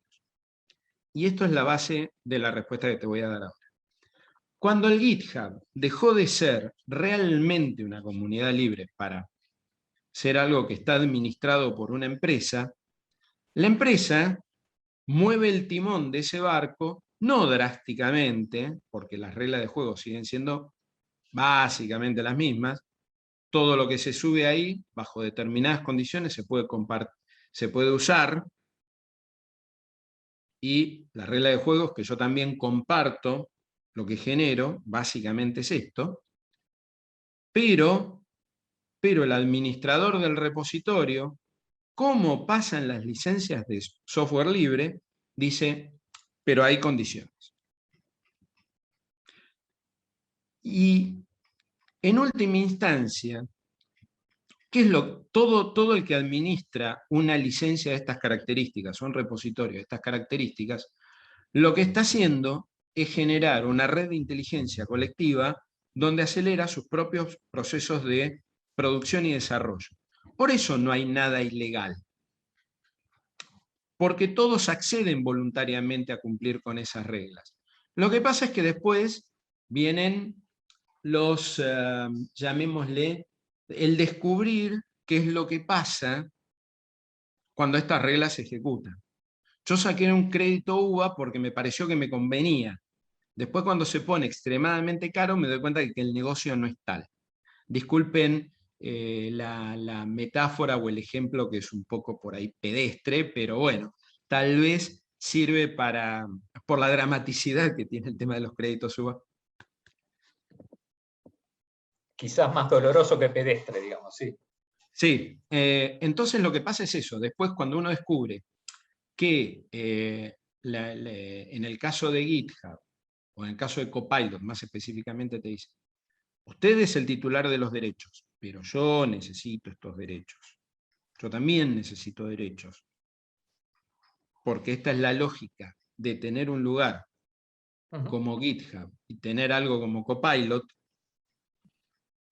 Y esto es la base de la respuesta que te voy a dar ahora. Cuando el GitHub dejó de ser realmente una comunidad libre para ser algo que está administrado por una empresa, la empresa mueve el timón de ese barco, no drásticamente, porque las reglas de juego siguen siendo básicamente las mismas. Todo lo que se sube ahí, bajo determinadas condiciones, se puede usar, y la regla de juego es que yo también comparto lo que genero, básicamente es esto, pero el administrador del repositorio, como pasan las licencias de software libre, dice, pero hay condiciones. Y en última instancia, ¿qué es todo el que administra una licencia de estas características, un repositorio de estas características, lo que está haciendo es generar una red de inteligencia colectiva donde acelera sus propios procesos de producción y desarrollo. Por eso no hay nada ilegal, porque todos acceden voluntariamente a cumplir con esas reglas. Lo que pasa es que después vienen los, llamémosle, el descubrir qué es lo que pasa cuando estas reglas se ejecutan. Yo saqué un crédito UVA porque me pareció que me convenía. Después, cuando se pone extremadamente caro, me doy cuenta de que el negocio no es tal. Disculpen la metáfora o el ejemplo, que es un poco por ahí pedestre, pero bueno, tal vez sirve por la dramaticidad que tiene el tema de los créditos UVA. Quizás más doloroso que pedestre, digamos, sí. Sí, entonces lo que pasa es eso. Después, cuando uno descubre que en el caso de GitHub, o en el caso de Copilot, más específicamente, te dice, usted es el titular de los derechos, pero yo necesito estos derechos. Yo también necesito derechos. Porque esta es la lógica de tener un lugar como GitHub y tener algo como Copilot.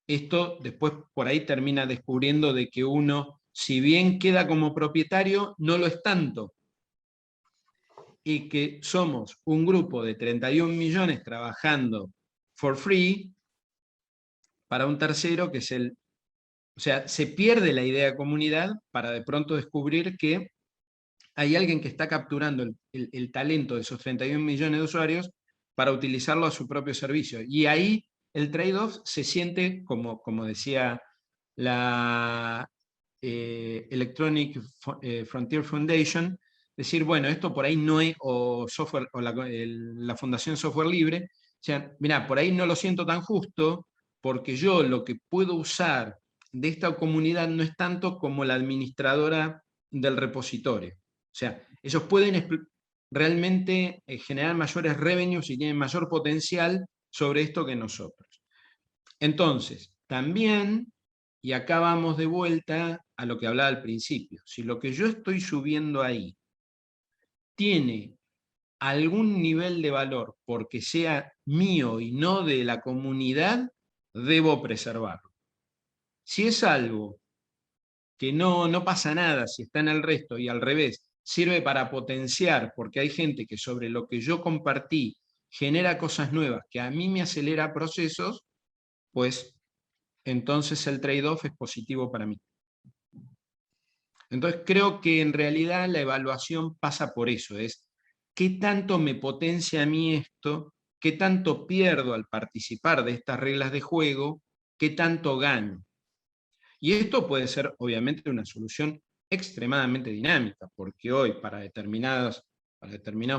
Esto después por ahí termina descubriendo de que uno, si bien queda como propietario, no lo es tanto. Y que somos un grupo de 31 millones trabajando for free para un tercero que es el... O sea, se pierde la idea de comunidad para de pronto descubrir que hay alguien que está capturando el talento de esos 31 millones de usuarios para utilizarlo a su propio servicio. Y ahí el trade-off se siente, como decía la Electronic Frontier Foundation, decir, bueno, esto por ahí no es, o la Fundación Software Libre, o sea, mirá, por ahí no lo siento tan justo, porque yo lo que puedo usar de esta comunidad no es tanto como la administradora del repositorio. O sea, ellos pueden realmente generar mayores revenues y tienen mayor potencial sobre esto que nosotros. Entonces, también, y acá vamos de vuelta a lo que hablaba al principio, si lo que yo estoy subiendo ahí tiene algún nivel de valor porque sea mío y no de la comunidad, debo preservarlo. Si es algo que no pasa nada si está en el resto y al revés, sirve para potenciar porque hay gente que sobre lo que yo compartí genera cosas nuevas que a mí me acelera procesos, pues entonces el trade-off es positivo para mí. Entonces creo que en realidad la evaluación pasa por eso, es qué tanto me potencia a mí esto, qué tanto pierdo al participar de estas reglas de juego, qué tanto gano. Y esto puede ser obviamente una solución extremadamente dinámica, porque hoy para determinados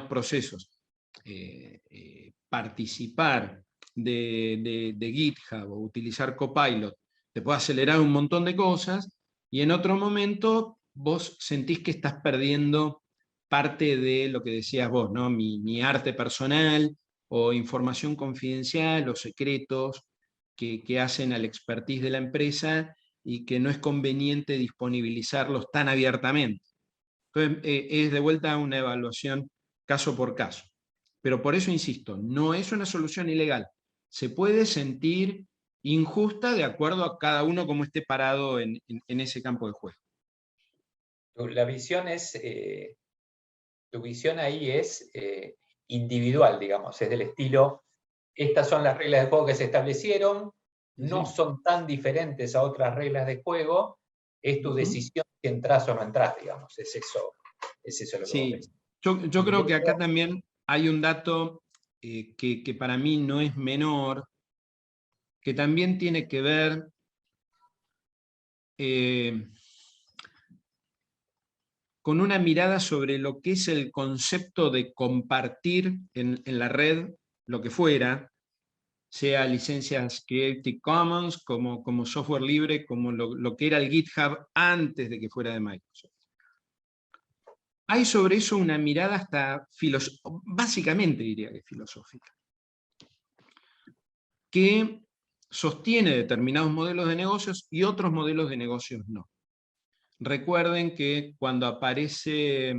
procesos participar de GitHub o utilizar Copilot te puede acelerar un montón de cosas, y en otro momento vos sentís que estás perdiendo parte de lo que decías vos, ¿no? Mi arte personal o información confidencial o secretos que hacen al expertise de la empresa y que no es conveniente disponibilizarlos tan abiertamente. Entonces, es de vuelta una evaluación caso por caso. Pero por eso insisto, no es una solución ilegal. Se puede sentir injusta de acuerdo a cada uno como esté parado en ese campo de juego. La visión es, tu visión ahí es individual, digamos, es del estilo, estas son las reglas de juego que se establecieron, no son tan diferentes a otras reglas de juego, es tu decisión si entras o no entras, digamos, es eso lo que sí. vos pensás. Yo creo que acá también hay un dato que para mí no es menor, que también tiene que ver con una mirada sobre lo que es el concepto de compartir en la red lo que fuera, sea licencias Creative Commons, como software libre, como lo que era el GitHub antes de que fuera de Microsoft. Hay sobre eso una mirada hasta básicamente diría que filosófica, que sostiene determinados modelos de negocios y otros modelos de negocios no. Recuerden que cuando aparece,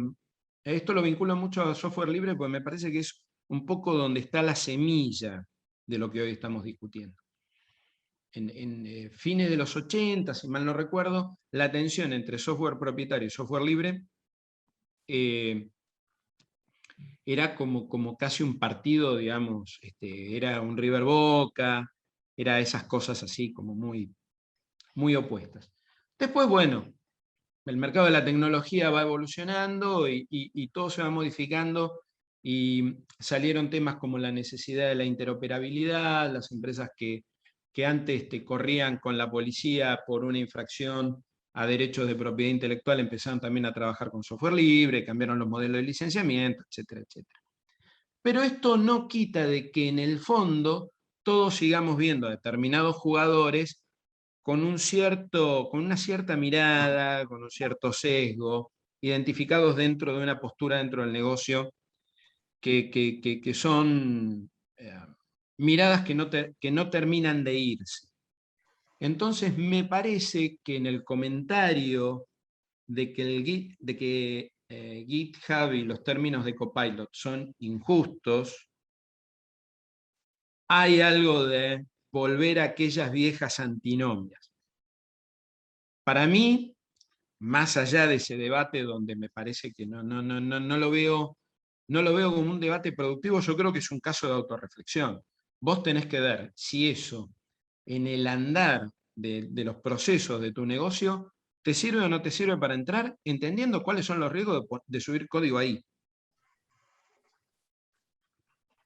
esto lo vinculo mucho a software libre porque me parece que es un poco donde está la semilla de lo que hoy estamos discutiendo. En fines de los 80, si mal no recuerdo, la tensión entre software propietario y software libre era como casi un partido, digamos, era un River Boca, era esas cosas así como muy, muy opuestas. Después, bueno, el mercado de la tecnología va evolucionando y todo se va modificando y salieron temas como la necesidad de la interoperabilidad, las empresas que antes corrían con la policía por una infracción a derechos de propiedad intelectual empezaron también a trabajar con software libre, cambiaron los modelos de licenciamiento, etcétera, etcétera. Pero esto no quita de que en el fondo todos sigamos viendo a determinados jugadores con una cierta mirada, con un cierto sesgo, identificados dentro de una postura dentro del negocio, que son miradas que no terminan de irse. Entonces me parece que en el comentario de que GitHub y los términos de Copilot son injustos, hay algo de volver a aquellas viejas antinomias. Para mí, más allá de ese debate donde me parece que no lo veo como un debate productivo, yo creo que es un caso de autorreflexión. Vos tenés que ver si eso, en el andar de los procesos de tu negocio, te sirve o no te sirve para entrar, entendiendo cuáles son los riesgos de subir código ahí.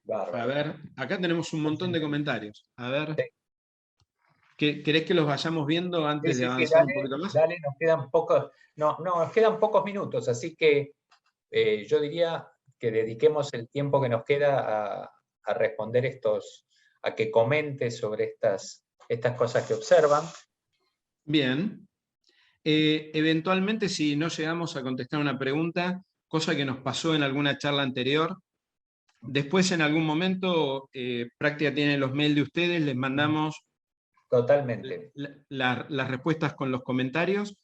Bárbaro. A ver, acá tenemos un montón de comentarios. A ver, ¿querés que los vayamos viendo antes de avanzar dale, un poquito más? Dale, nos quedan nos quedan pocos minutos, así que yo diría que dediquemos el tiempo que nos queda a responder a que comente sobre estas cosas que observan. Bien. Eventualmente, si no llegamos a contestar una pregunta, cosa que nos pasó en alguna charla anterior, después en algún momento, Práctica tiene los mails de ustedes, les mandamos Totalmente. las respuestas con los comentarios.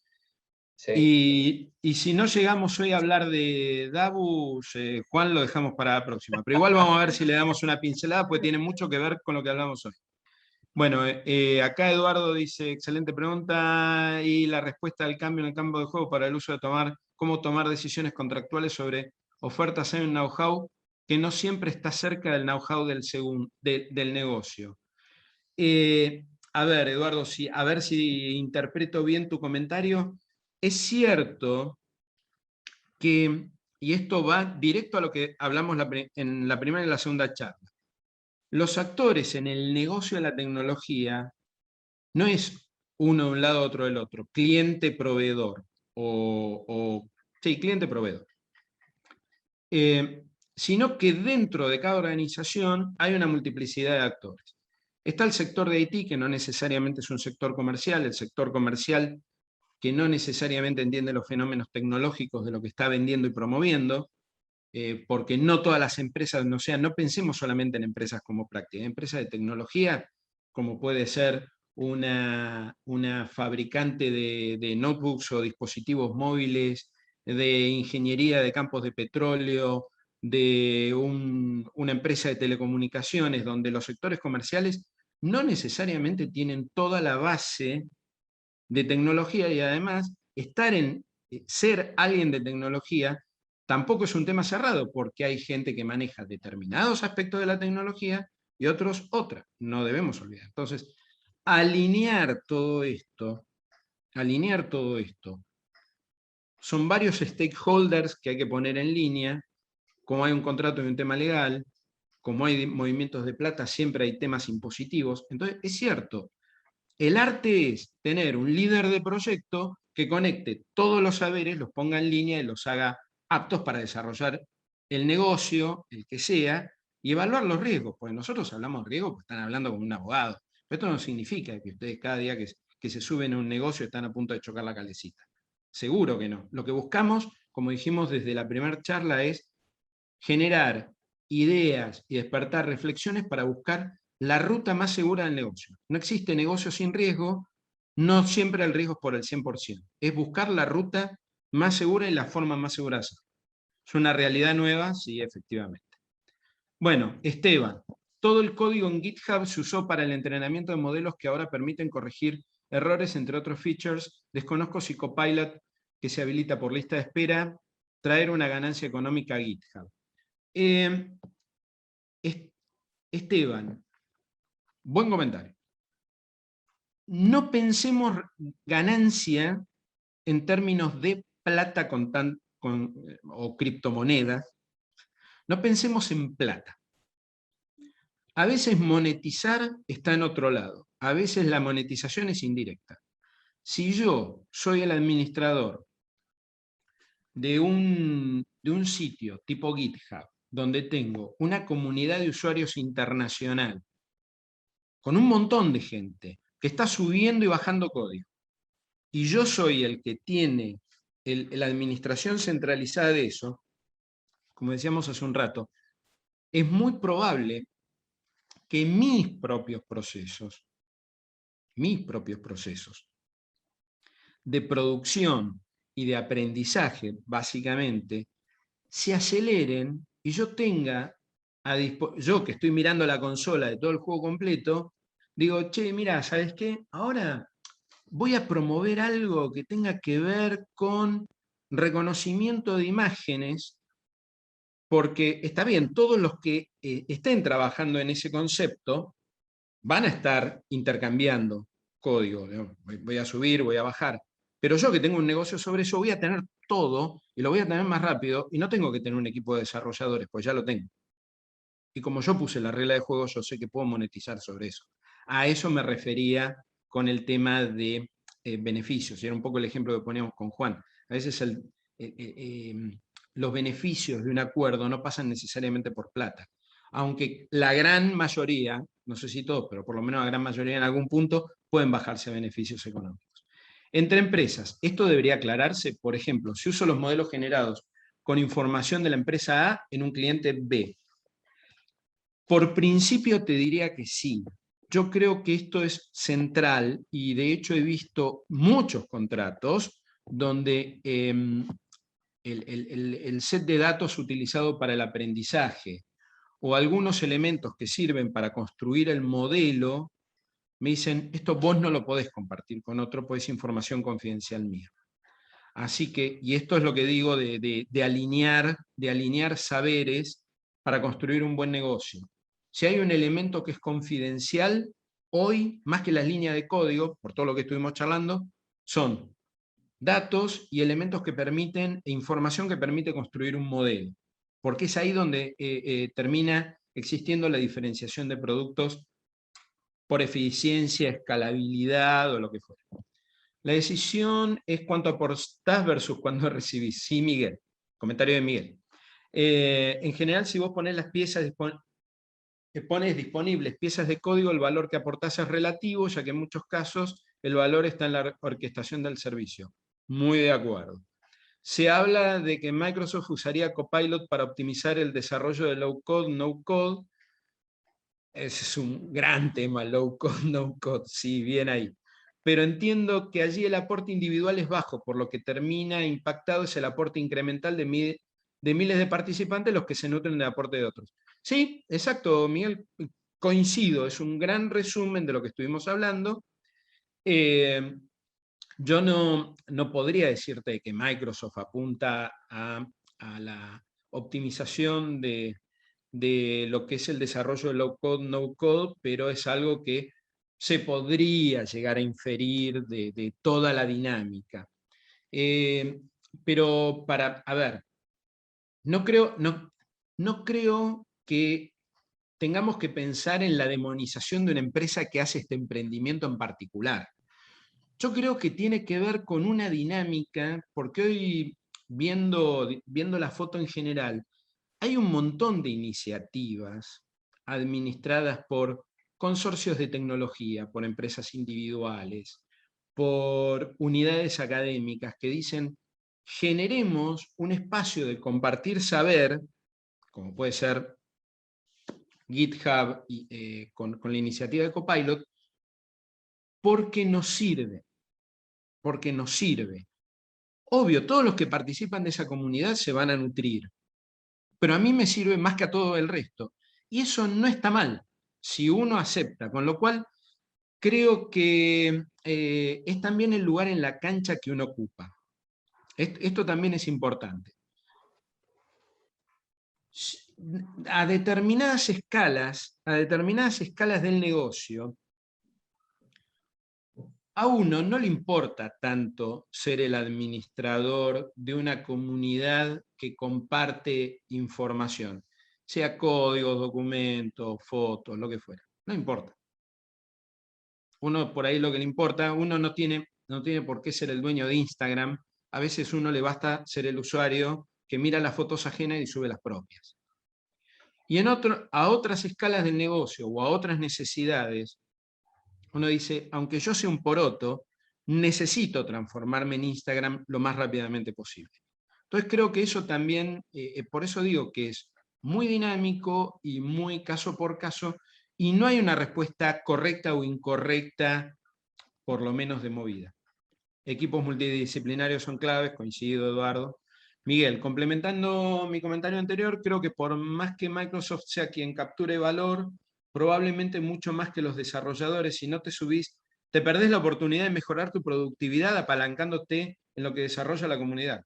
Sí. Y si no llegamos hoy a hablar de Davus, Juan, lo dejamos para la próxima. Pero igual vamos a ver si le damos una pincelada, porque tiene mucho que ver con lo que hablamos hoy. Bueno, acá Eduardo dice, excelente pregunta, y la respuesta del cambio en el campo de juego para el uso de cómo tomar decisiones contractuales sobre ofertas en un know-how que no siempre está cerca del know-how del negocio. A ver, Eduardo, a ver si interpreto bien tu comentario. Es cierto que, y esto va directo a lo que hablamos en la primera y la segunda charla, los actores en el negocio de la tecnología no es uno de un lado, otro del otro, cliente-proveedor, sí, cliente-proveedor. Sino que dentro de cada organización hay una multiplicidad de actores. Está el sector de IT, que no necesariamente es un sector comercial, el sector comercial que no necesariamente entiende los fenómenos tecnológicos de lo que está vendiendo y promoviendo, porque no todas las empresas, no pensemos solamente en empresas como práctica, empresas de tecnología, como puede ser una fabricante de notebooks o dispositivos móviles, de ingeniería de campos de petróleo, de una empresa de telecomunicaciones, donde los sectores comerciales no necesariamente tienen toda la base de tecnología, y además ser alguien de tecnología tampoco es un tema cerrado, porque hay gente que maneja determinados aspectos de la tecnología y otros otra, no debemos olvidar. Entonces, alinear todo esto, son varios stakeholders que hay que poner en línea, como hay un contrato y un tema legal, como hay movimientos de plata, siempre hay temas impositivos. Entonces, es cierto, el arte es tener un líder de proyecto que conecte todos los saberes, los ponga en línea y los haga aptos para desarrollar el negocio, el que sea, y evaluar los riesgos. Porque nosotros hablamos de riesgos, pues están hablando con un abogado. Pero esto no significa que ustedes cada día que se suben a un negocio están a punto de chocar la calecita. Seguro que no. Lo que buscamos, como dijimos desde la primera charla, es generar ideas y despertar reflexiones para buscar la ruta más segura del negocio. No existe negocio sin riesgo, no siempre el riesgo es por el 100%. Es buscar la ruta más segura y la forma más segura de hacerlo. ¿Es una realidad nueva? Sí, efectivamente. Bueno, Esteban, todo el código en GitHub se usó para el entrenamiento de modelos que ahora permiten corregir errores, entre otros features. Desconozco si Copilot, que se habilita por lista de espera, traer una ganancia económica a GitHub. Esteban, buen comentario. No pensemos ganancia en términos de plata o criptomonedas. No pensemos en plata. A veces monetizar está en otro lado. A veces la monetización es indirecta. Si yo soy el administrador de un sitio tipo GitHub, donde tengo una comunidad de usuarios internacional, con un montón de gente que está subiendo y bajando código, y yo soy el que tiene la administración centralizada de eso, como decíamos hace un rato, es muy probable que mis propios procesos de producción y de aprendizaje, básicamente, se aceleren y yo tenga, yo que estoy mirando la consola de todo el juego completo, digo, che, mira, ¿sabes qué? Ahora voy a promover algo que tenga que ver con reconocimiento de imágenes, porque está bien, todos los que estén trabajando en ese concepto van a estar intercambiando código, ¿no? Voy a subir, voy a bajar, pero yo que tengo un negocio sobre eso voy a tener todo y lo voy a tener más rápido y no tengo que tener un equipo de desarrolladores, pues ya lo tengo. Y como yo puse la regla de juego, yo sé que puedo monetizar sobre eso. A eso me refería con el tema de beneficios, y era un poco el ejemplo que poníamos con Juan. A veces los beneficios de un acuerdo no pasan necesariamente por plata, aunque la gran mayoría, no sé si todos, pero por lo menos la gran mayoría en algún punto, pueden bajarse a beneficios económicos. Entre empresas, esto debería aclararse. Por ejemplo, si uso los modelos generados con información de la empresa A en un cliente B. Por principio te diría que sí. Yo creo que esto es central y de hecho he visto muchos contratos donde el set de datos utilizado para el aprendizaje o algunos elementos que sirven para construir el modelo, me dicen, esto vos no lo podés compartir con otro, pues es información confidencial mía. Así que, y esto es lo que digo de alinear saberes para construir un buen negocio. Si hay un elemento que es confidencial, hoy, más que las líneas de código, por todo lo que estuvimos charlando, son datos y elementos que permiten, e información que permite construir un modelo. Porque es ahí donde termina existiendo la diferenciación de productos por eficiencia, escalabilidad o lo que fuera. La decisión es cuánto aportás versus cuánto recibís. Sí, Miguel. Comentario de Miguel. En general, si vos ponés las piezas, pones disponibles piezas de código, el valor que aportás es relativo, ya que en muchos casos el valor está en la orquestación del servicio. Muy de acuerdo. Se habla de que Microsoft usaría Copilot para optimizar el desarrollo de low code, no code. Ese es un gran tema, low code, no code, sí, bien ahí. Pero entiendo que allí el aporte individual es bajo, por lo que termina impactado es el aporte incremental de miles de participantes, los que se nutren del aporte de otros. Sí, exacto, Miguel, coincido, es un gran resumen de lo que estuvimos hablando. Yo no podría decirte que Microsoft apunta a la optimización de lo que es el desarrollo de low code, no code, pero es algo que se podría llegar a inferir de toda la dinámica. Pero a ver, no creo que tengamos que pensar en la demonización de una empresa que hace este emprendimiento en particular. Yo creo que tiene que ver con una dinámica, porque hoy, viendo la foto en general, hay un montón de iniciativas administradas por consorcios de tecnología, por empresas individuales, por unidades académicas que dicen, generemos un espacio de compartir saber, como puede ser GitHub con la iniciativa de Copilot, porque nos sirve. Obvio, todos los que participan de esa comunidad se van a nutrir, pero a mí me sirve más que a todo el resto. Y eso no está mal, si uno acepta, con lo cual creo que es también el lugar en la cancha que uno ocupa. Esto también es importante. A determinadas escalas del negocio, a uno no le importa tanto ser el administrador de una comunidad que comparte información, sea códigos, documentos, fotos, lo que fuera. No importa. Uno por ahí lo que le importa, uno no tiene por qué ser el dueño de Instagram. A veces uno le basta ser el usuario que mira las fotos ajenas y sube las propias. Y a otras escalas del negocio o a otras necesidades, uno dice, aunque yo sea un poroto, necesito transformarme en Instagram lo más rápidamente posible. Entonces creo que eso también, por eso digo que es muy dinámico y muy caso por caso, y no hay una respuesta correcta o incorrecta, por lo menos de movida. Equipos multidisciplinarios son claves, coincido, Eduardo. Miguel, complementando mi comentario anterior, creo que por más que Microsoft sea quien capture valor, probablemente mucho más que los desarrolladores, si no te subís, te perdés la oportunidad de mejorar tu productividad apalancándote en lo que desarrolla la comunidad.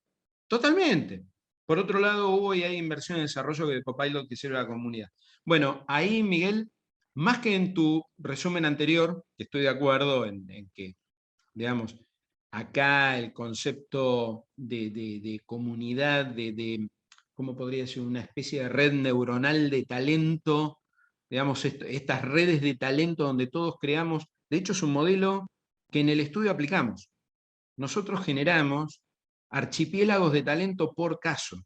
Totalmente. Por otro lado, hubo y hay inversión en desarrollo de Copilot que sirve a la comunidad. Bueno, ahí, Miguel, más que en tu resumen anterior, que estoy de acuerdo en que, digamos, acá el concepto de comunidad, ¿cómo podría decir? Una especie de red neuronal de talento, digamos, estas redes de talento donde todos creamos. De hecho, es un modelo que en el estudio aplicamos. Nosotros generamos archipiélagos de talento por caso.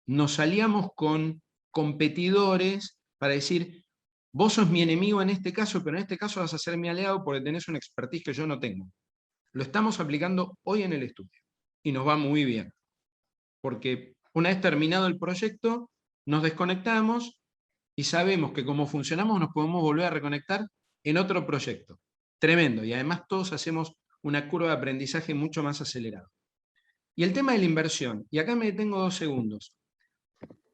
Nos salíamos con competidores para decir, vos sos mi enemigo en este caso, pero en este caso vas a ser mi aliado porque tenés una expertise que yo no tengo. Lo estamos aplicando hoy en el estudio y nos va muy bien. Porque una vez terminado el proyecto, nos desconectamos y sabemos que como funcionamos nos podemos volver a reconectar en otro proyecto. Tremendo. Y además todos hacemos una curva de aprendizaje mucho más acelerada. Y el tema de la inversión, y acá me detengo 2 segundos.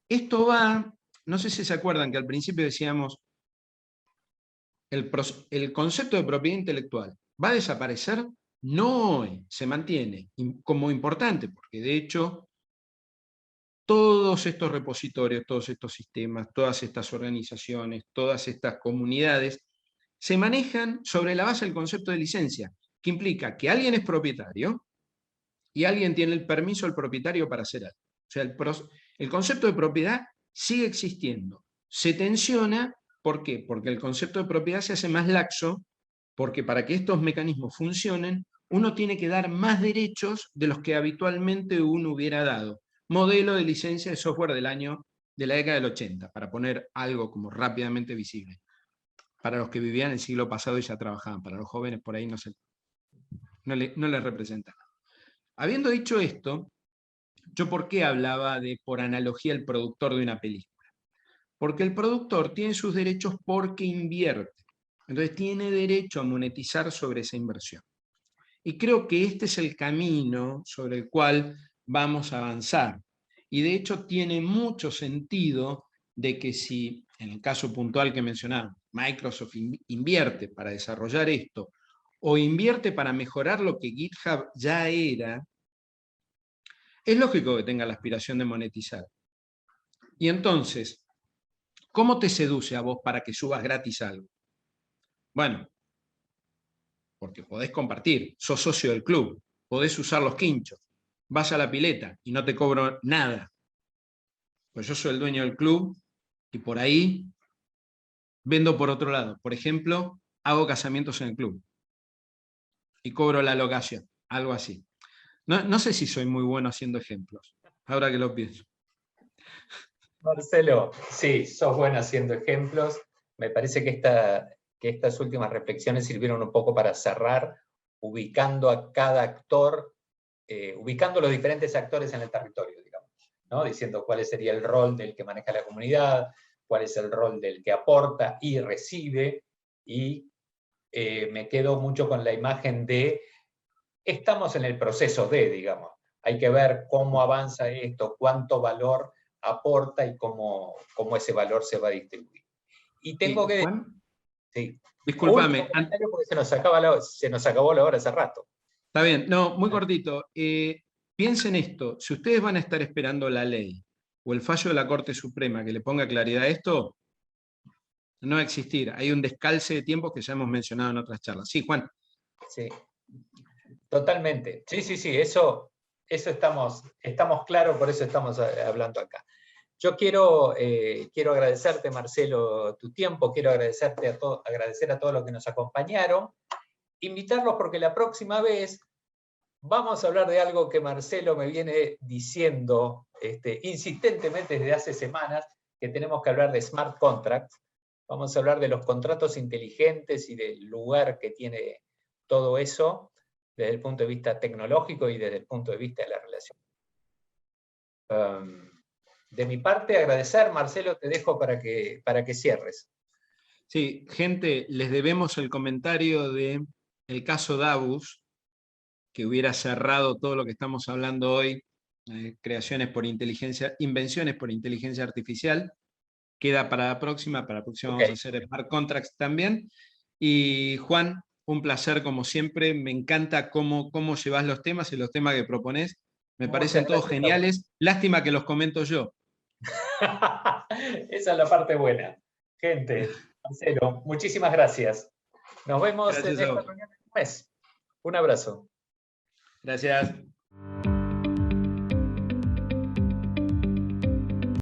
Esto va, no sé si se acuerdan que al principio decíamos, el concepto de propiedad intelectual ¿va a desaparecer? No, se mantiene como importante, porque de hecho todos estos repositorios, todos estos sistemas, todas estas organizaciones, todas estas comunidades se manejan sobre la base del concepto de licencia, que implica que alguien es propietario y alguien tiene el permiso del propietario para hacer algo. O sea, el concepto de propiedad sigue existiendo. Se tensiona, ¿por qué? Porque el concepto de propiedad se hace más laxo, porque para que estos mecanismos funcionen, uno tiene que dar más derechos de los que habitualmente uno hubiera dado. Modelo de licencia de software de la década del 80, para poner algo como rápidamente visible. Para los que vivían el siglo pasado y ya trabajaban, para los jóvenes por ahí no sé. no le representa nada. Habiendo dicho esto, ¿yo por qué hablaba de, por analogía, el productor de una película? Porque el productor tiene sus derechos porque invierte. Entonces tiene derecho a monetizar sobre esa inversión. Y creo que este es el camino sobre el cual vamos a avanzar. Y de hecho tiene mucho sentido de que si, en el caso puntual que mencionaba, Microsoft invierte para desarrollar esto, o invierte para mejorar lo que GitHub ya era, es lógico que tenga la aspiración de monetizar. Y entonces, ¿cómo te seduce a vos para que subas gratis algo? Bueno, porque podés compartir, sos socio del club, podés usar los quinchos, vas a la pileta y no te cobro nada. Pues yo soy el dueño del club y por ahí vendo por otro lado. Por ejemplo, hago casamientos en el club y cobro la locación, algo así. No sé si soy muy bueno haciendo ejemplos, ahora que lo pienso. Marcelo, sí, sos bueno haciendo ejemplos. Me parece que estas últimas reflexiones sirvieron un poco para cerrar, ubicando a cada actor, ubicando los diferentes actores en el territorio, digamos, ¿no? Diciendo cuál sería el rol del que maneja la comunidad, cuál es el rol del que aporta y recibe, y me quedo mucho con la imagen de estamos en el proceso de, digamos, hay que ver cómo avanza esto, cuánto valor aporta y cómo ese valor se va a distribuir. Y tengo que decir, sí, discúlpame, porque se nos acabó la hora hace rato. Está bien, no, muy cortito. Piensen esto, si ustedes van a estar esperando la ley o el fallo de la Corte Suprema que le ponga claridad a esto, no va a existir. Hay un descalce de tiempos que ya hemos mencionado en otras charlas. Sí, Juan. Sí, totalmente. Sí, eso estamos claros, por eso estamos hablando acá. Yo quiero agradecerte, Marcelo, tu tiempo, quiero agradecer a todos los que nos acompañaron, invitarlos porque la próxima vez vamos a hablar de algo que Marcelo me viene diciendo insistentemente desde hace semanas, que tenemos que hablar de smart contracts. Vamos a hablar de los contratos inteligentes y del lugar que tiene todo eso desde el punto de vista tecnológico y desde el punto de vista de la relación. De mi parte, agradecer, Marcelo, te dejo para que cierres. Sí, gente, les debemos el comentario del caso Davus, que hubiera cerrado todo lo que estamos hablando hoy, invenciones por inteligencia artificial. Queda para la próxima Okay. Vamos a hacer smart contracts también. Y Juan, un placer como siempre, me encanta cómo llevas los temas y los temas que proponés. Me parecen todos geniales, lástima que los comento yo. Esa es la parte buena. Gente, Marcelo, muchísimas gracias. Nos vemos en esta reunión en un mes. Un abrazo. Gracias.